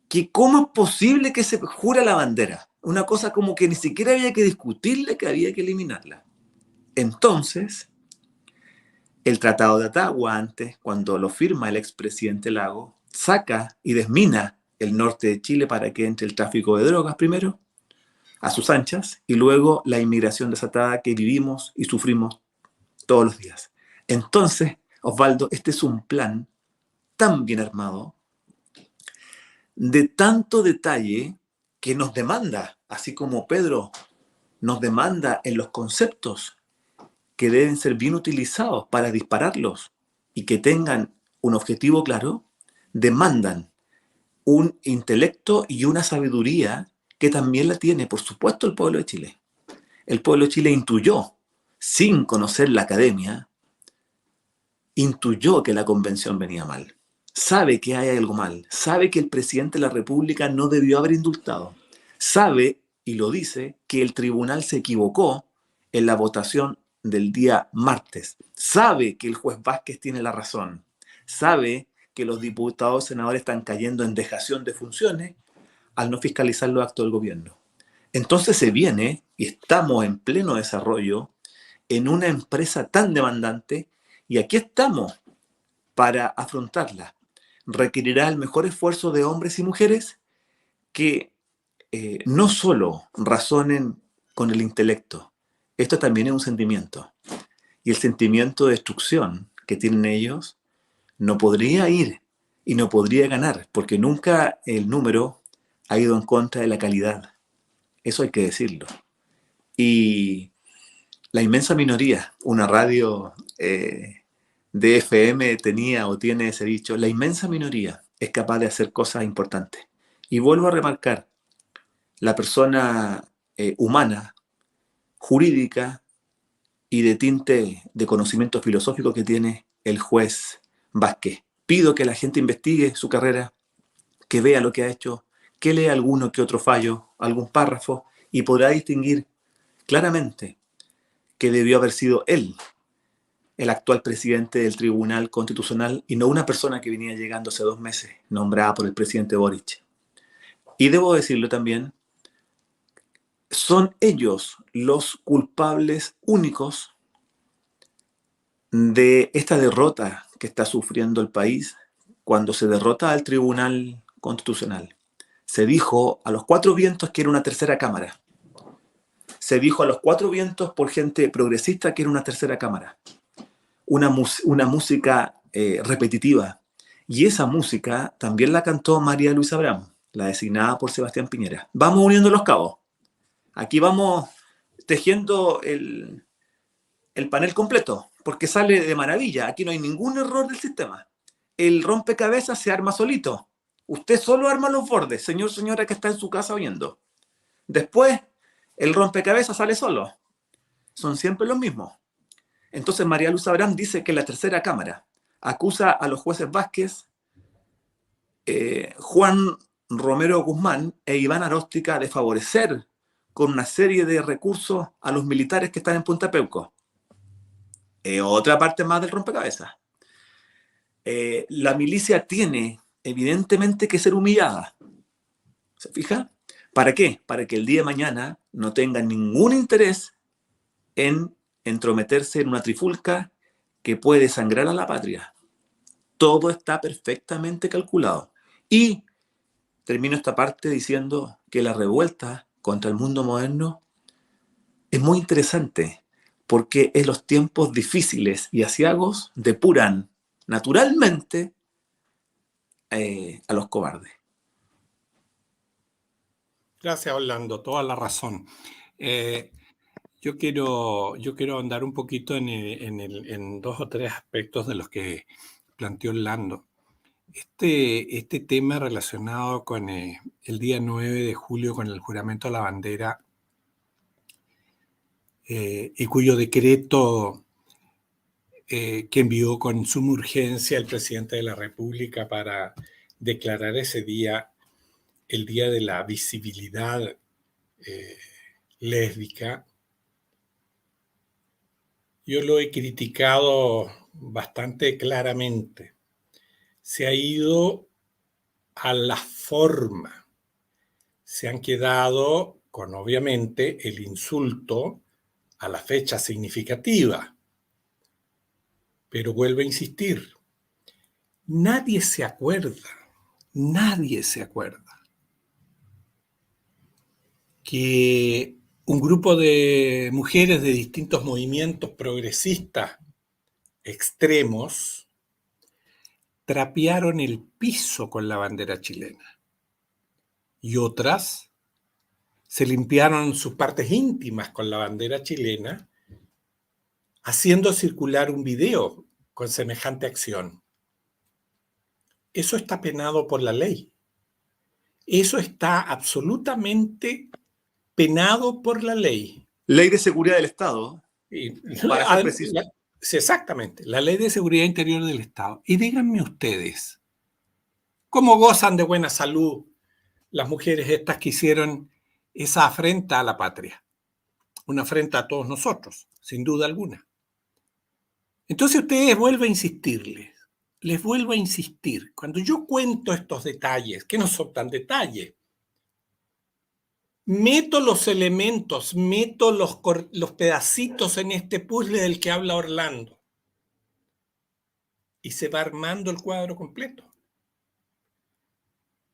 Speaker 2: Que cómo es posible que se jura la bandera. Una cosa como que ni siquiera había que discutirle, que había que eliminarla. Entonces, el Tratado de Ottawa, antes, cuando lo firma el expresidente Lagos, saca y desmina el norte de Chile para que entre el tráfico de drogas primero, a sus anchas, y luego la inmigración desatada que vivimos y sufrimos todos los días. Entonces, Osvaldo, este es un plan tan bien armado, de tanto detalle, que nos demanda, así como Pedro nos demanda en los conceptos que deben ser bien utilizados para dispararlos y que tengan un objetivo claro, demandan un intelecto y una sabiduría que también la tiene, por supuesto, el pueblo de Chile. El pueblo de Chile intuyó, sin conocer la academia, intuyó que la convención venía mal. Sabe que hay algo mal. Sabe que el presidente de la República no debió haber indultado. Sabe, y lo dice, que el tribunal se equivocó en la votación del día martes. Sabe que el juez Vázquez tiene la razón. Sabe que los diputados y senadores están cayendo en dejación de funciones al no fiscalizar los actos del gobierno. Entonces se viene, y estamos en pleno desarrollo, en una empresa tan demandante, y aquí estamos para afrontarla. Requerirá el mejor esfuerzo de hombres y mujeres que no solo razonen con el intelecto. Esto también es un sentimiento. Y el sentimiento de destrucción que tienen ellos no podría ir y no podría ganar, porque nunca el número ha ido en contra de la calidad. Eso hay que decirlo. Y la inmensa minoría, una radio de FM tenía o tiene ese dicho, la inmensa minoría es capaz de hacer cosas importantes. Y vuelvo a remarcar, la persona humana, jurídica y de tinte de conocimiento filosófico que tiene el juez Vázquez. Pido que la gente investigue su carrera, que vea lo que ha hecho, que lea alguno que otro fallo, algún párrafo, y podrá distinguir claramente que debió haber sido él el actual presidente del Tribunal Constitucional y no una persona que venía llegando hace 2 meses, nombrada por el presidente Boric. Y debo decirlo también, son ellos los culpables únicos de esta derrota que está sufriendo el país cuando se derrota al Tribunal Constitucional. Se dijo a los 4 vientos que era una tercera cámara. Se dijo a los 4 vientos por gente progresista que era una tercera cámara. Una música repetitiva. Y esa música también la cantó María Luisa Abraham, la designada por Sebastián Piñera. Vamos uniendo los cabos. Aquí vamos tejiendo el panel completo, porque sale de maravilla. Aquí no hay ningún error del sistema. El rompecabezas se arma solito. Usted solo arma los bordes, señor, señora que está en su casa oyendo. Después, el rompecabezas sale solo. Son siempre los mismos. Entonces María Luz Abraham dice que la tercera cámara acusa a los jueces Vázquez, Juan Romero Guzmán e Iván Aróstica de favorecer con una serie de recursos a los militares que están en Punta Peuco. Otra parte más del rompecabezas. La milicia tiene evidentemente que ser humillada. ¿Se fija? ¿Para qué? Para que el día de mañana no tengan ningún interés en entrometerse en una trifulca que puede sangrar a la patria. Todo está perfectamente calculado. Y termino esta parte diciendo que la revuelta contra el mundo moderno es muy interesante, porque en los tiempos difíciles y aciagos depuran naturalmente a los cobardes.
Speaker 1: Gracias, Orlando, toda la razón. Yo quiero ahondar un poquito en 2 o 3 aspectos de los que planteó Orlando. Este tema relacionado con el día 9 de julio, con el juramento a la bandera, y cuyo decreto que envió con suma urgencia el presidente de la República para declarar ese día el día de la visibilidad lésbica. Yo lo he criticado bastante claramente. Se ha ido a la forma. Se han quedado con, obviamente, el insulto a la fecha significativa. Pero vuelvo a insistir, nadie se acuerda que un grupo de mujeres de distintos movimientos progresistas extremos trapearon el piso con la bandera chilena y otras se limpiaron sus partes íntimas con la bandera chilena, haciendo circular un video con semejante acción. Eso está penado por la ley. Eso está absolutamente penado por la ley.
Speaker 2: Ley de seguridad del Estado, para ser preciso.
Speaker 1: Sí, exactamente, la Ley de Seguridad Interior del Estado. Y díganme ustedes, ¿cómo gozan de buena salud las mujeres estas que hicieron esa afrenta a la patria? Una afrenta a todos nosotros, sin duda alguna. Entonces ustedes vuelvo a insistirles, les vuelvo a insistir, cuando yo cuento estos detalles, que no son tan detalles, meto los elementos, meto los pedacitos en este puzzle del que habla Orlando y se va armando el cuadro completo.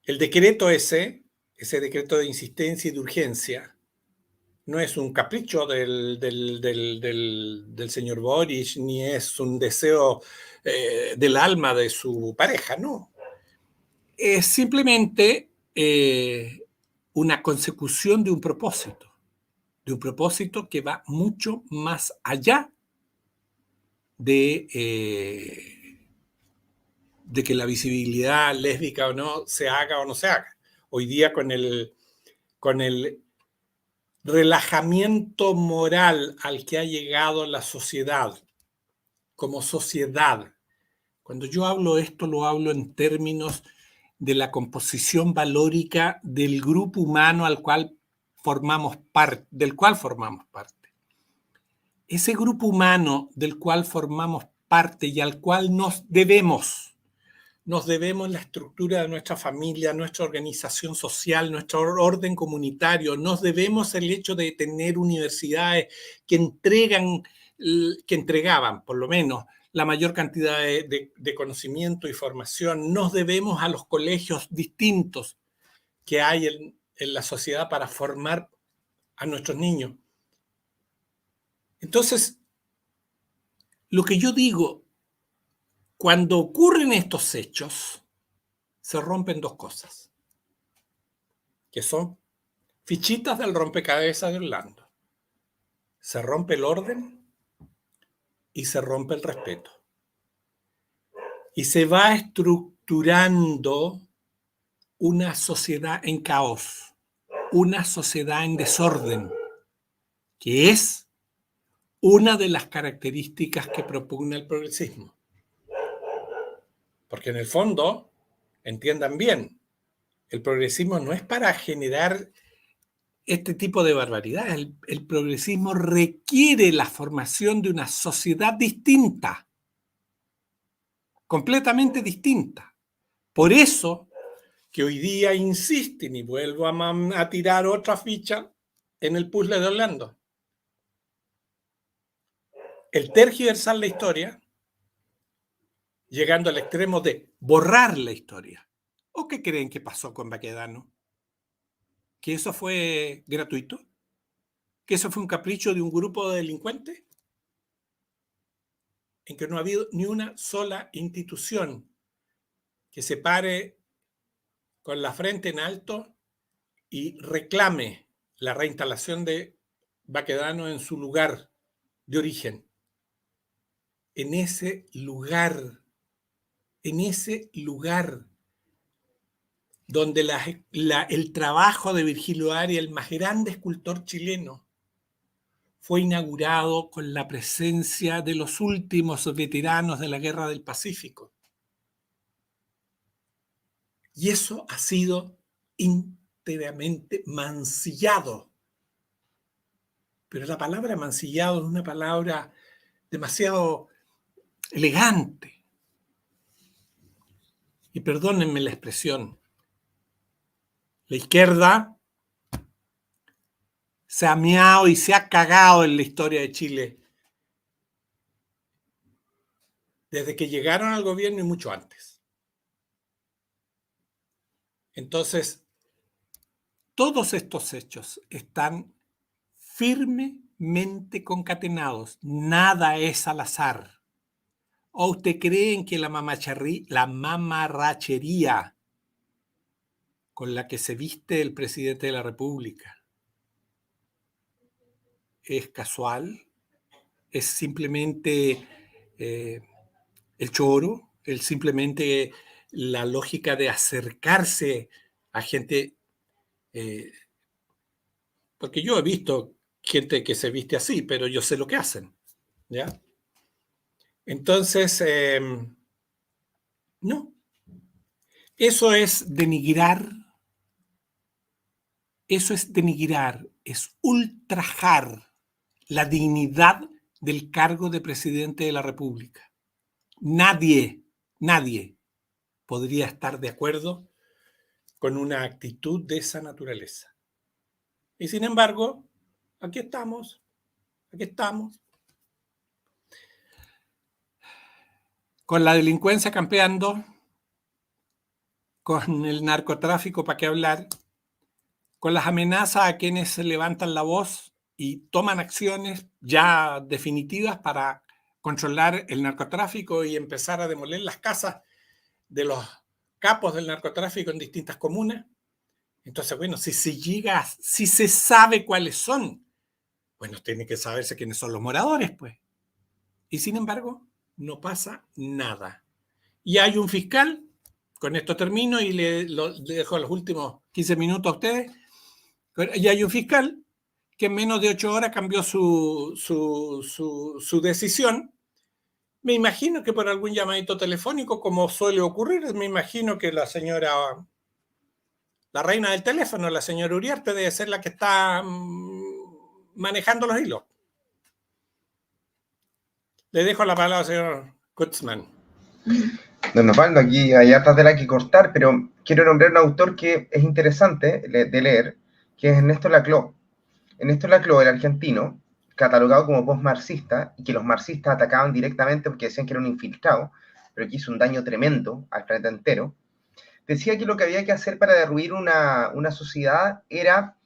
Speaker 1: El decreto ese decreto de insistencia y de urgencia, no es un capricho del señor Boric, ni es un deseo del alma de su pareja, no. Es simplemente una consecución de un propósito que va mucho más allá de que la visibilidad lésbica o no se haga o no se haga. Hoy día con el relajamiento moral al que ha llegado la sociedad, como sociedad. Cuando yo hablo esto, lo hablo en términos de la composición valórica del grupo humano del cual formamos parte. Ese grupo humano del cual formamos parte y al cual nos debemos la estructura de nuestra familia, nuestra organización social, nuestro orden comunitario, nos debemos el hecho de tener universidades que entregaban, por lo menos, la mayor cantidad de conocimiento y formación, nos debemos a los colegios distintos que hay en la sociedad para formar a nuestros niños. Entonces, lo que yo digo, cuando ocurren estos hechos, se rompen 2 cosas, que son fichitas del rompecabezas de Orlando. Se rompe el orden y se rompe el respeto. Y se va estructurando una sociedad en caos, una sociedad en desorden, que es una de las características que propugna el progresismo. Porque en el fondo, entiendan bien, el progresismo no es para generar este tipo de barbaridades. El progresismo requiere la formación de una sociedad distinta, completamente distinta. Por eso que hoy día insisten, y vuelvo a tirar otra ficha en el puzzle de Orlando. El tergiversar la historia llegando al extremo de borrar la historia. ¿O qué creen que pasó con Baquedano? ¿Que eso fue gratuito? ¿Que eso fue un capricho de un grupo de delincuentes? En que no ha habido ni una sola institución que se pare con la frente en alto y reclame la reinstalación de Baquedano en su lugar de origen. En ese lugar donde el trabajo de Virgilio Arias, el más grande escultor chileno, fue inaugurado con la presencia de los últimos veteranos de la Guerra del Pacífico. Y eso ha sido íntegramente mancillado. Pero la palabra mancillado es una palabra demasiado elegante. Y perdónenme la expresión, la izquierda se ha meado y se ha cagado en la historia de Chile desde que llegaron al gobierno y mucho antes. Entonces, todos estos hechos están firmemente concatenados. Nada es al azar. ¿O usted creen que la mamarrachería con la que se viste el presidente de la República es casual? ¿Es simplemente el choro? ¿Es simplemente la lógica de acercarse a gente? Porque yo he visto gente que se viste así, pero yo sé lo que hacen, ¿ya? Entonces, no. Eso es denigrar, es ultrajar la dignidad del cargo de presidente de la República. Nadie podría estar de acuerdo con una actitud de esa naturaleza. Y sin embargo, aquí estamos. Con la delincuencia campeando, con el narcotráfico, ¿para qué hablar? Con las amenazas a quienes se levantan la voz y toman acciones ya definitivas para controlar el narcotráfico y empezar a demoler las casas de los capos del narcotráfico en distintas comunas. Entonces, bueno, si se sabe cuáles son, bueno, tiene que saberse quiénes son los moradores, pues. Y sin embargo, no pasa nada. Y hay un fiscal, con esto termino y le dejo los últimos 15 minutos a ustedes, y hay un fiscal que en menos de 8 horas cambió su decisión. Me imagino que por algún llamadito telefónico, como suele ocurrir, me imagino que la reina del teléfono, la señora Uriarte, debe ser la que está manejando los hilos. Le dejo la palabra al señor Kutzman.
Speaker 3: Don Osvaldo, aquí hay harta tela que cortar, pero quiero nombrar un autor que es interesante de leer, que es Ernesto Laclau. Ernesto Laclau, el argentino, catalogado como post-marxista, y que los marxistas atacaban directamente porque decían que era un infiltrado, pero que hizo un daño tremendo al planeta entero, decía que lo que había que hacer para derruir una sociedad era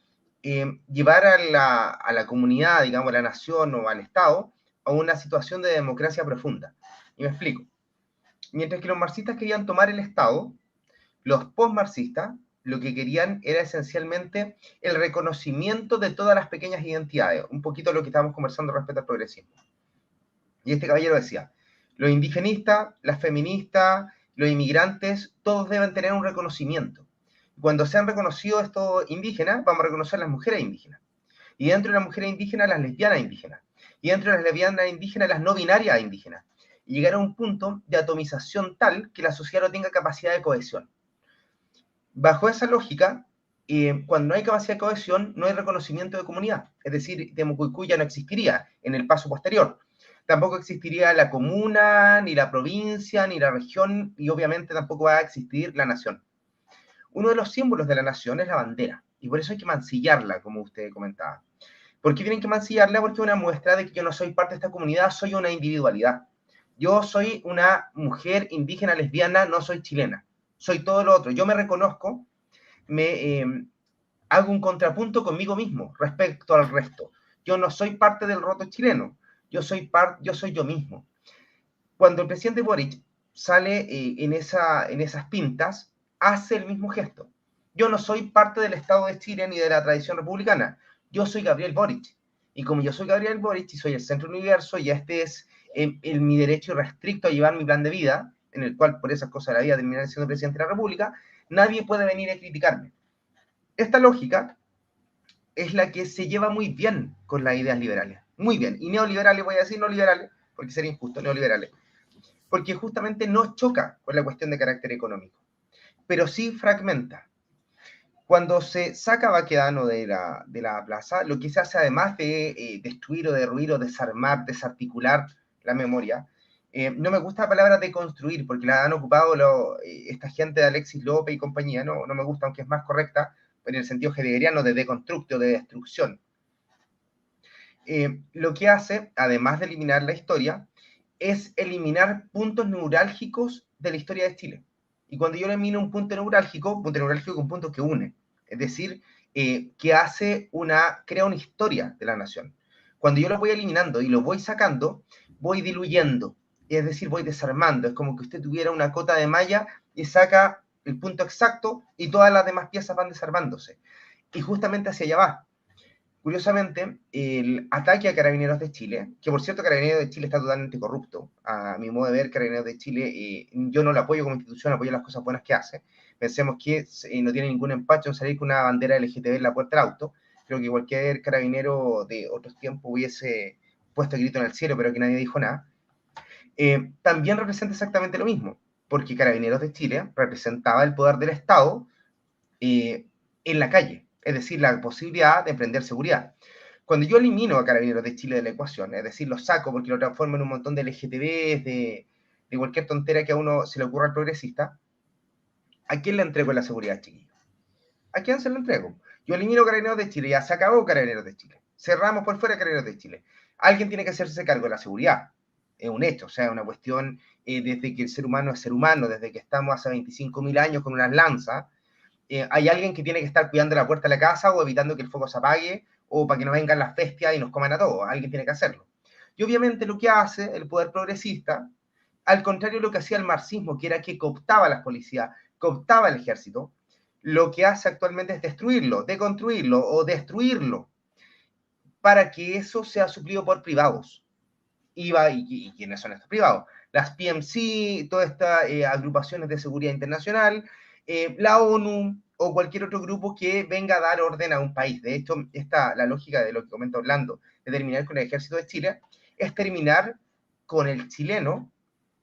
Speaker 3: llevar a la comunidad, digamos, a la nación o al Estado, a una situación de democracia profunda. Y me explico. Mientras que los marxistas querían tomar el Estado, los post-marxistas lo que querían era esencialmente el reconocimiento de todas las pequeñas identidades, un poquito lo que estábamos conversando respecto al progresismo. Y este caballero decía, los indigenistas, las feministas, los inmigrantes, todos deben tener un reconocimiento. Cuando sean reconocidos estos indígenas, vamos a reconocer las mujeres indígenas. Y dentro de las mujeres indígenas, las lesbianas indígenas. Y dentro de las lesbianas indígenas, las no binarias indígenas. Y llegar a un punto de atomización tal que la sociedad no tenga capacidad de cohesión. Bajo esa lógica, cuando no hay capacidad de cohesión, no hay reconocimiento de comunidad. Es decir, Temucuicú ya no existiría en el paso posterior. Tampoco existiría la comuna, ni la provincia, ni la región, y obviamente tampoco va a existir la nación. Uno de los símbolos de la nación es la bandera, y por eso hay que mancillarla, como usted comentaba. ¿Por qué tienen que mancillarla? Porque es una muestra de que yo no soy parte de esta comunidad, soy una individualidad. Yo soy una mujer indígena lesbiana, no soy chilena. Soy todo lo otro. Yo me reconozco, hago un contrapunto conmigo mismo respecto al resto. Yo no soy parte del roto chileno. Yo soy yo mismo. Cuando el presidente Boric sale en esas pintas, hace el mismo gesto. Yo no soy parte del Estado de Chile ni de la tradición republicana. Yo soy Gabriel Boric. Y como yo soy Gabriel Boric y soy el centro del universo, y este es mi derecho irrestricto a llevar mi plan de vida, en el cual por esas cosas de la vida terminaré siendo presidente de la República, nadie puede venir a criticarme. Esta lógica es la que se lleva muy bien con las ideas liberales. Muy bien. Y neoliberales, voy a decir no liberales, porque sería injusto, neoliberales. Porque justamente no choca con la cuestión de carácter económico, pero sí fragmenta. Cuando se saca a Baquedano de la plaza, lo que se hace además de destruir o derruir o desarmar, desarticular la memoria, no me gusta la palabra deconstruir, porque la han ocupado esta gente de Alexis López y compañía, no me gusta, aunque es más correcta, en el sentido heideggeriano de deconstructio, de destrucción. Lo que hace, además de eliminar la historia, es eliminar puntos neurálgicos de la historia de Chile. Y cuando yo elimino un punto neurálgico es un punto que une, es decir, que crea una historia de la nación. Cuando yo lo voy eliminando y lo voy sacando, voy diluyendo, es decir, voy desarmando. Es como que usted tuviera una cota de malla y saca el punto exacto y todas las demás piezas van desarmándose. Y justamente hacia allá va. Curiosamente, el ataque a Carabineros de Chile, que por cierto Carabineros de Chile está totalmente corrupto, a mi modo de ver, Carabineros de Chile, yo no lo apoyo como institución, apoyo las cosas buenas que hace. Pensemos que no tiene ningún empacho en salir con una bandera LGTB en la puerta del auto. Creo que cualquier carabinero de otros tiempos hubiese puesto el grito en el cielo, pero que nadie dijo nada. También representa exactamente lo mismo, porque Carabineros de Chile representaba el poder del Estado en la calle, es decir, la posibilidad de emprender seguridad. Cuando yo elimino a Carabineros de Chile de la ecuación, es decir, lo saco porque lo transformo en un montón de LGTBs, de cualquier tontera que a uno se le ocurra al progresista, ¿a quién le entrego la seguridad, chiquillos? ¿A quién se lo entrego? Yo elimino Carabineros de Chile, ya se acabó Carabineros de Chile. Cerramos por fuera Carabineros de Chile. Alguien tiene que hacerse cargo de la seguridad. Es un hecho, o sea, una cuestión desde que el ser humano es ser humano, desde que estamos hace 25.000 años con unas lanzas, hay alguien que tiene que estar cuidando la puerta de la casa o evitando que el fuego se apague o para que no vengan las bestias y nos coman a todos. Alguien tiene que hacerlo. Y obviamente lo que hace el poder progresista, al contrario de lo que hacía el marxismo, que era que cooptaba a las policías, cooptaba al ejército, lo que hace actualmente es destruirlo, deconstruirlo o destruirlo para que eso sea suplido por privados. ¿Y quiénes son estos privados? Las PMC, todas estas agrupaciones de seguridad internacional, la ONU o cualquier otro grupo que venga a dar orden a un país. De hecho, la lógica de lo que comenta Orlando, de terminar con el ejército de Chile, es terminar con el chileno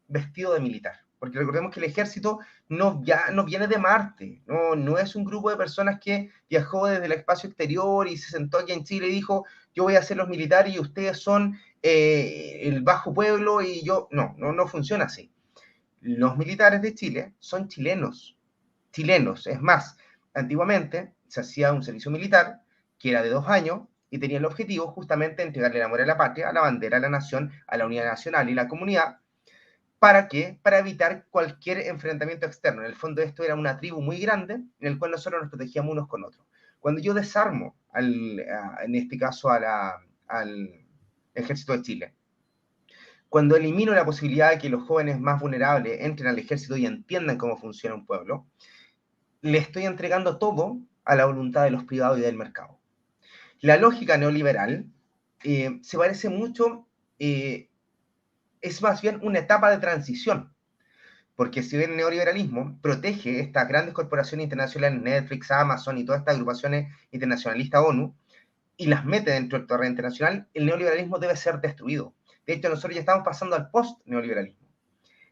Speaker 3: vestido de militar. Porque recordemos que el ejército no viene de Marte, no es un grupo de personas que viajó desde el espacio exterior y se sentó aquí en Chile y dijo, yo voy a ser los militares y ustedes son el bajo pueblo y yo... No funciona así. Los militares de Chile son chilenos. Es más, antiguamente se hacía un servicio militar que era de 2 años y tenía el objetivo justamente de entregarle el amor a la patria, a la bandera, a la nación, a la unidad nacional y la comunidad. ¿Para qué? Para evitar cualquier enfrentamiento externo. En el fondo esto era una tribu muy grande en el cual nosotros nos protegíamos unos con otros. Cuando yo desarmo, en este caso al ejército de Chile, cuando elimino la posibilidad de que los jóvenes más vulnerables entren al ejército y entiendan cómo funciona un pueblo, le estoy entregando todo a la voluntad de los privados y del mercado. La lógica neoliberal se parece mucho, es más bien una etapa de transición, porque si bien el neoliberalismo protege estas grandes corporaciones internacionales, Netflix, Amazon y todas estas agrupaciones internacionalistas ONU, y las mete dentro del terreno internacional, el neoliberalismo debe ser destruido. De hecho, nosotros ya estamos pasando al post-neoliberalismo,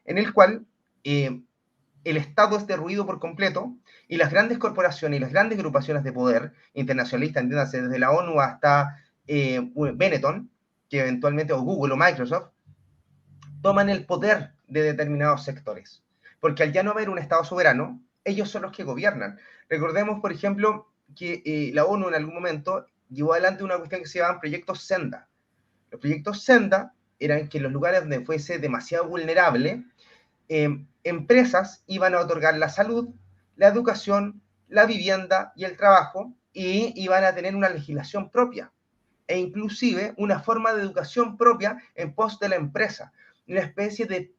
Speaker 3: en el cual el Estado es derruido por completo y las grandes corporaciones y las grandes agrupaciones de poder internacionalistas, entiéndase desde la ONU hasta Benetton, que eventualmente, o Google o Microsoft, toman el poder de determinados sectores. Porque al ya no haber un Estado soberano, ellos son los que gobiernan. Recordemos, por ejemplo, que la ONU en algún momento llevó adelante una cuestión que se llamaban proyectos Senda. Los proyectos Senda eran que en los lugares donde fuese demasiado vulnerable, empresas iban a otorgar la salud, la educación, la vivienda y el trabajo, y iban a tener una legislación propia e inclusive una forma de educación propia en pos de la empresa, una especie de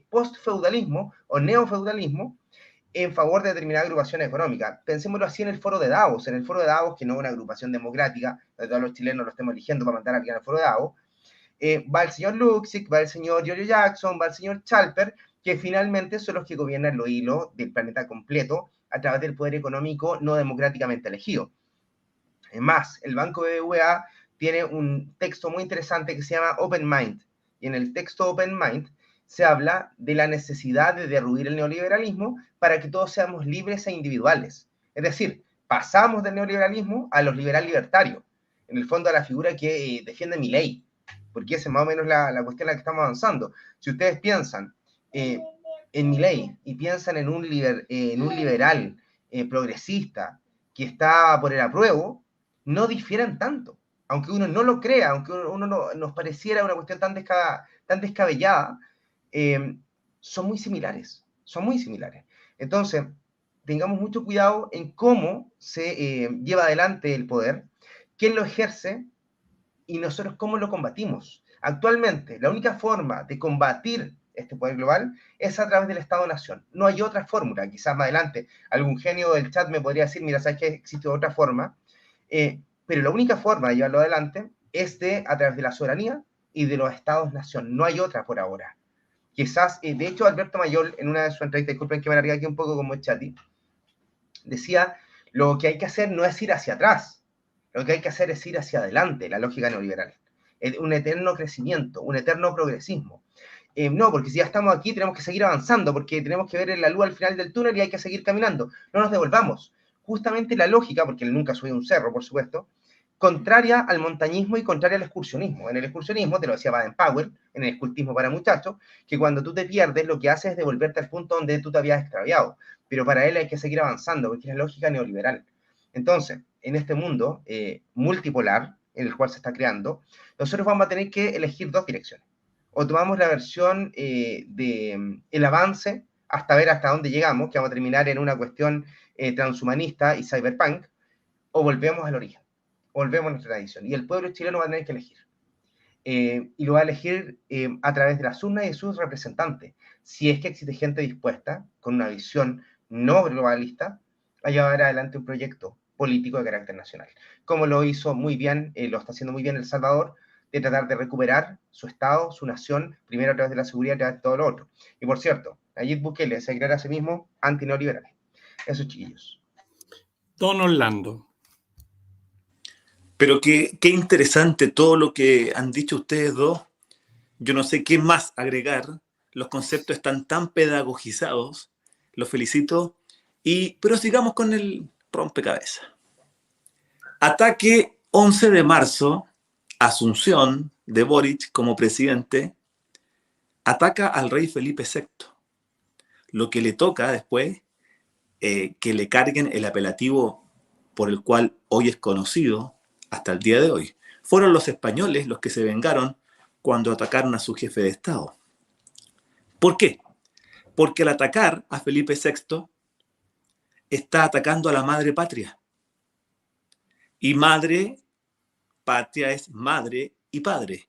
Speaker 3: post-feudalismo o neofeudalismo en favor de determinada agrupación económica. Pensémoslo así en el foro de Davos, que no es una agrupación democrática, donde todos los chilenos lo estemos eligiendo para mandar a alguien al foro de Davos, va el señor Luxic, va el señor Giorgio Jackson, va el señor Chalper, que finalmente son los que gobiernan los hilos del planeta completo a través del poder económico no democráticamente elegido. Es más, el Banco BBVA tiene un texto muy interesante que se llama Open Mind, y en el texto Open Mind se habla de la necesidad de derruir el neoliberalismo para que todos seamos libres e individuales. Es decir, pasamos del neoliberalismo a los liberales libertarios, en el fondo a la figura que defiende Milei, porque esa es más o menos la cuestión en la que estamos avanzando. Si ustedes piensan en Milei y piensan en un liberal progresista que está por el apruebo, no difieren tanto. Aunque uno no lo crea, aunque uno no, nos pareciera una cuestión tan descabellada, son muy similares, son muy similares. Entonces, tengamos mucho cuidado en cómo se lleva adelante el poder, quién lo ejerce y nosotros cómo lo combatimos. Actualmente, la única forma de combatir este poder global es a través del Estado-Nación. No hay otra fórmula. Quizás más adelante algún genio del chat me podría decir, mira, ¿sabes que existe otra forma? Pero la única forma de llevarlo adelante es a través de la soberanía y de los Estados-Nación. No hay otra por ahora. Quizás, de hecho, Alberto Mayol, en una de sus entrevistas, disculpen que me alargue aquí un poco como Chati, decía, lo que hay que hacer no es ir hacia atrás, lo que hay que hacer es ir hacia adelante, la lógica neoliberal. Un eterno crecimiento, un eterno progresismo. No, porque si ya estamos aquí tenemos que seguir avanzando, porque tenemos que ver la luz al final del túnel y hay que seguir caminando. No nos devolvamos. Justamente la lógica, porque él nunca subió un cerro, por supuesto, contraria al montañismo y contraria al excursionismo. En el excursionismo, te lo decía Baden-Powell, en el escultismo para muchachos, que cuando tú te pierdes, lo que haces es devolverte al punto donde tú te habías extraviado. Pero para él hay que seguir avanzando, porque es la lógica neoliberal. Entonces, en este mundo multipolar, en el cual se está creando, nosotros vamos a tener que elegir dos direcciones. O tomamos la versión el avance hasta ver hasta dónde llegamos, que vamos a terminar en una cuestión transhumanista y cyberpunk, o volvemos al origen, volvemos a nuestra tradición. Y el pueblo chileno va a tener que elegir. Y lo va a elegir a través de las urnas y de sus representantes. Si es que existe gente dispuesta, con una visión no globalista, a llevar adelante un proyecto político de carácter nacional. Como lo hizo muy bien, lo está haciendo muy bien El Salvador, de tratar de recuperar su Estado, su nación, primero a través de la seguridad y a través de todo lo otro. Y por cierto, Nayib Bukele se declara a sí mismo antineoliberal. Esos chiquillos.
Speaker 1: Don Orlando.
Speaker 2: Pero qué interesante todo lo que han dicho ustedes dos. Yo no sé qué más agregar. Los conceptos están tan pedagogizados. Los felicito. Pero sigamos con el rompecabezas. Ataque 11 de marzo. Asunción de Boric como presidente. Ataca al rey Felipe VI. Lo que le toca después, que le carguen el apelativo por el cual hoy es conocido hasta el día de hoy. Fueron los españoles los que se vengaron cuando atacaron a su jefe de Estado. ¿Por qué? Porque al atacar a Felipe VI está atacando a la madre patria. Y madre patria es madre y padre.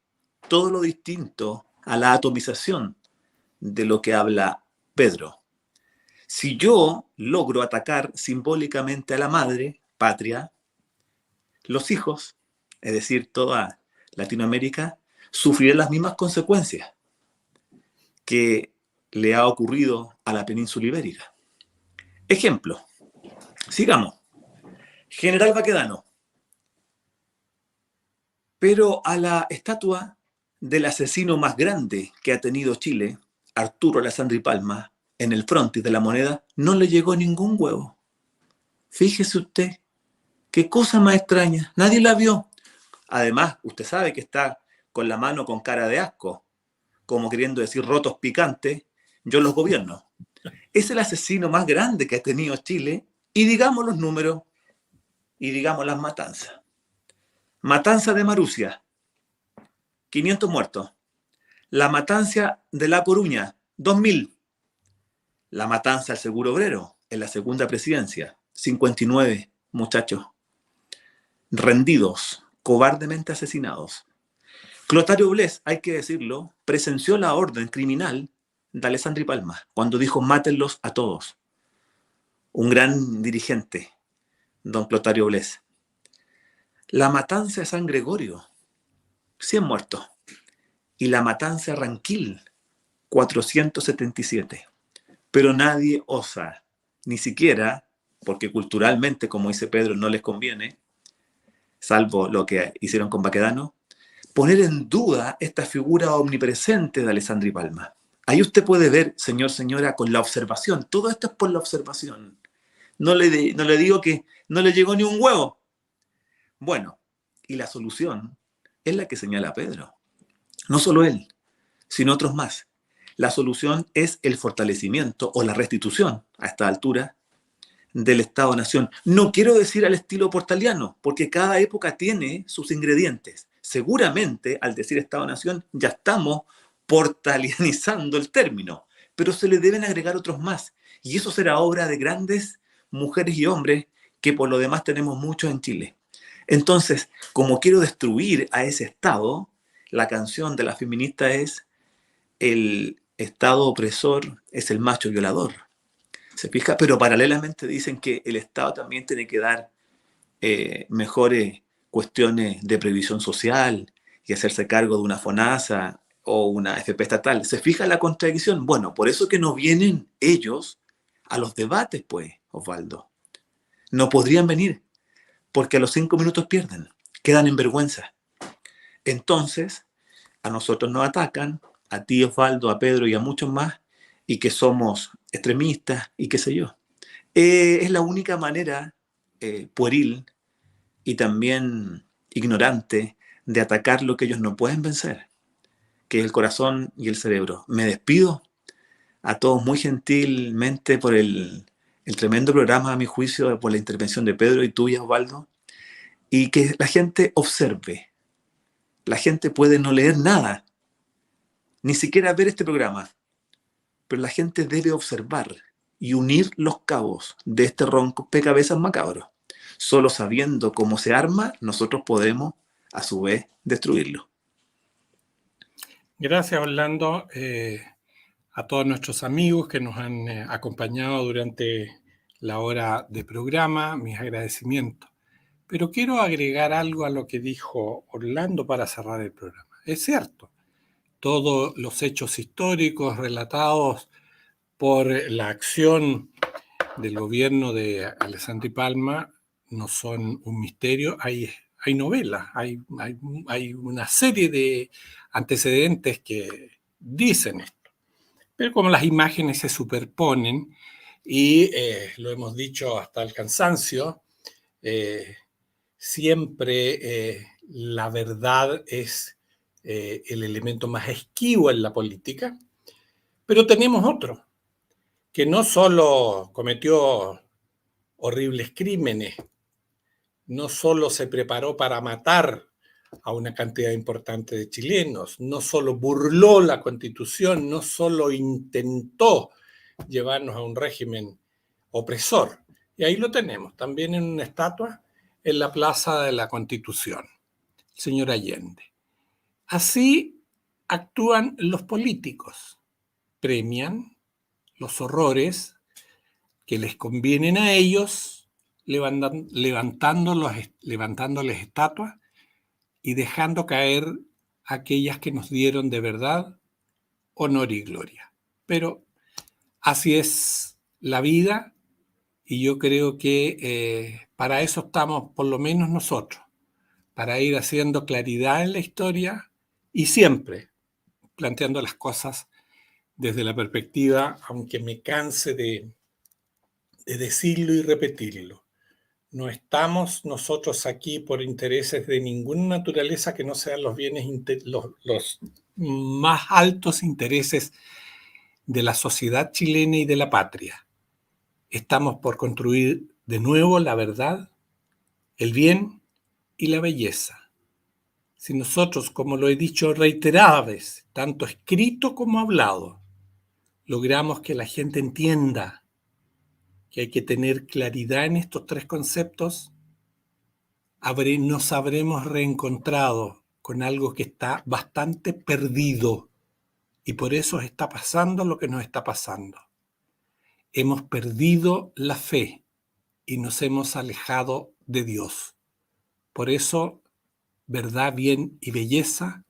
Speaker 2: Todo lo distinto a la atomización de lo que habla Pedro. Si yo logro atacar simbólicamente a la madre patria, los hijos, es decir, toda Latinoamérica, sufrirán las mismas consecuencias que le ha ocurrido a la península ibérica. Ejemplo, sigamos. General Baquedano. Pero a la estatua del asesino más grande que ha tenido Chile, Arturo Alessandri Palma, en el frontis de la moneda, no le llegó ningún huevo. Fíjese usted, qué cosa más extraña, nadie la vio. Además, usted sabe que está con la mano con cara de asco, como queriendo decir rotos picantes, yo los gobierno. Es el asesino más grande que ha tenido Chile, y digamos los números, y digamos las matanzas. Matanza de Marusia, 500 muertos. La matanza de La Coruña, 2000. La matanza del Seguro Obrero, en la segunda presidencia, 59 muchachos rendidos, cobardemente asesinados. Clotario Blest, hay que decirlo, presenció la orden criminal de Alessandri Palma cuando dijo mátenlos a todos. Un gran dirigente, don Clotario Blest. La matanza de San Gregorio, 100 muertos. Y la matanza de Ranquil, 477. Pero nadie osa, ni siquiera, porque culturalmente, como dice Pedro, no les conviene, salvo lo que hicieron con Baquedano, poner en duda esta figura omnipresente de Alessandri Palma. Ahí usted puede ver, señor, señora, con la observación. Todo esto es por la observación. No le digo que no le llegó ni un huevo. Bueno, y la solución es la que señala Pedro. No solo él, sino otros más. La solución es el fortalecimiento o la restitución, a esta altura, del Estado-Nación. No quiero decir al estilo portaliano, porque cada época tiene sus ingredientes. Seguramente, al decir Estado-Nación, ya estamos portalianizando el término, pero se le deben agregar otros más. Y eso será obra de grandes mujeres y hombres que por lo demás tenemos muchos en Chile. Entonces, como quiero destruir a ese Estado, la canción de la feminista es: el Estado opresor es el macho violador. ¿Se fija? Pero paralelamente dicen que el Estado también tiene que dar mejores cuestiones de previsión social y hacerse cargo de una FONASA o una FP estatal. ¿Se fija la contradicción? Bueno, por eso que no vienen ellos a los debates, pues, Osvaldo. No podrían venir, porque a los 5 minutos pierden, quedan en vergüenza. Entonces, a nosotros nos atacan, a ti, Osvaldo, a Pedro y a muchos más, y que somos extremistas y qué sé yo. Es la única manera pueril y también ignorante de atacar lo que ellos no pueden vencer, que es el corazón y el cerebro. Me despido a todos muy gentilmente por el tremendo programa, a mi juicio, por la intervención de Pedro y tuya, Osvaldo, y que la gente observe. La gente puede no leer nada, ni siquiera ver este programa, pero la gente debe observar y unir los cabos de este rompecabezas macabro. Solo sabiendo cómo se arma, nosotros podemos, a su vez, destruirlo.
Speaker 1: Gracias, Orlando, a todos nuestros amigos que nos han acompañado durante la hora de programa, mis agradecimientos. Pero quiero agregar algo a lo que dijo Orlando para cerrar el programa. Es cierto, todos los hechos históricos relatados por la acción del gobierno de Alessandri Palma no son un misterio. Hay novelas, hay una serie de antecedentes que dicen esto. Pero como las imágenes se superponen y lo hemos dicho hasta el cansancio, siempre la verdad es el elemento más esquivo en la política, pero tenemos otro, que no solo cometió horribles crímenes, no solo se preparó para matar a una cantidad importante de chilenos, no solo burló la Constitución, no solo intentó llevarnos a un régimen opresor. Y ahí lo tenemos, también en una estatua en la Plaza de la Constitución, el señor Allende. Así actúan los políticos, premian los horrores que les convienen a ellos, levantándoles estatuas y dejando caer aquellas que nos dieron de verdad honor y gloria. Pero así es la vida y yo creo que para eso estamos por lo menos nosotros, para ir haciendo claridad en la historia y siempre planteando las cosas desde la perspectiva, aunque me canse de decirlo y repetirlo. No estamos nosotros aquí por intereses de ninguna naturaleza que no sean los bienes, los más altos intereses de la sociedad chilena y de la patria. Estamos por construir de nuevo la verdad, el bien y la belleza. si nosotros, como lo he dicho reiteradas veces, tanto escrito como hablado, logramos que la gente entienda que hay que tener claridad en estos tres conceptos, nos habremos reencontrado con algo que está bastante perdido y por eso está pasando lo que nos está pasando. Hemos perdido la fe y nos hemos alejado de Dios. Por eso, verdad, bien y belleza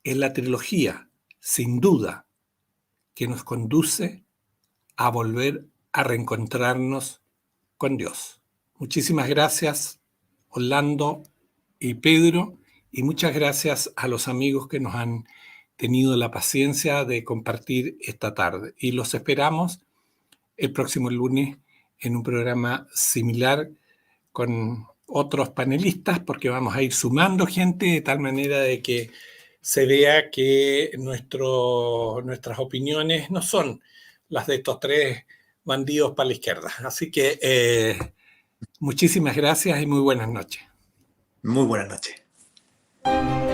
Speaker 1: es la trilogía, sin duda, que nos conduce a volver a reencontrarnos con Dios. Muchísimas gracias, Orlando y Pedro, y muchas gracias a los amigos que nos han tenido la paciencia de compartir esta tarde. Y los esperamos el próximo lunes en un programa similar con otros panelistas, porque vamos a ir sumando gente de tal manera de que se vea que nuestras opiniones no son las de estos tres bandidos para la izquierda. Así que muchísimas gracias y muy buenas noches.
Speaker 2: Muy buenas noches.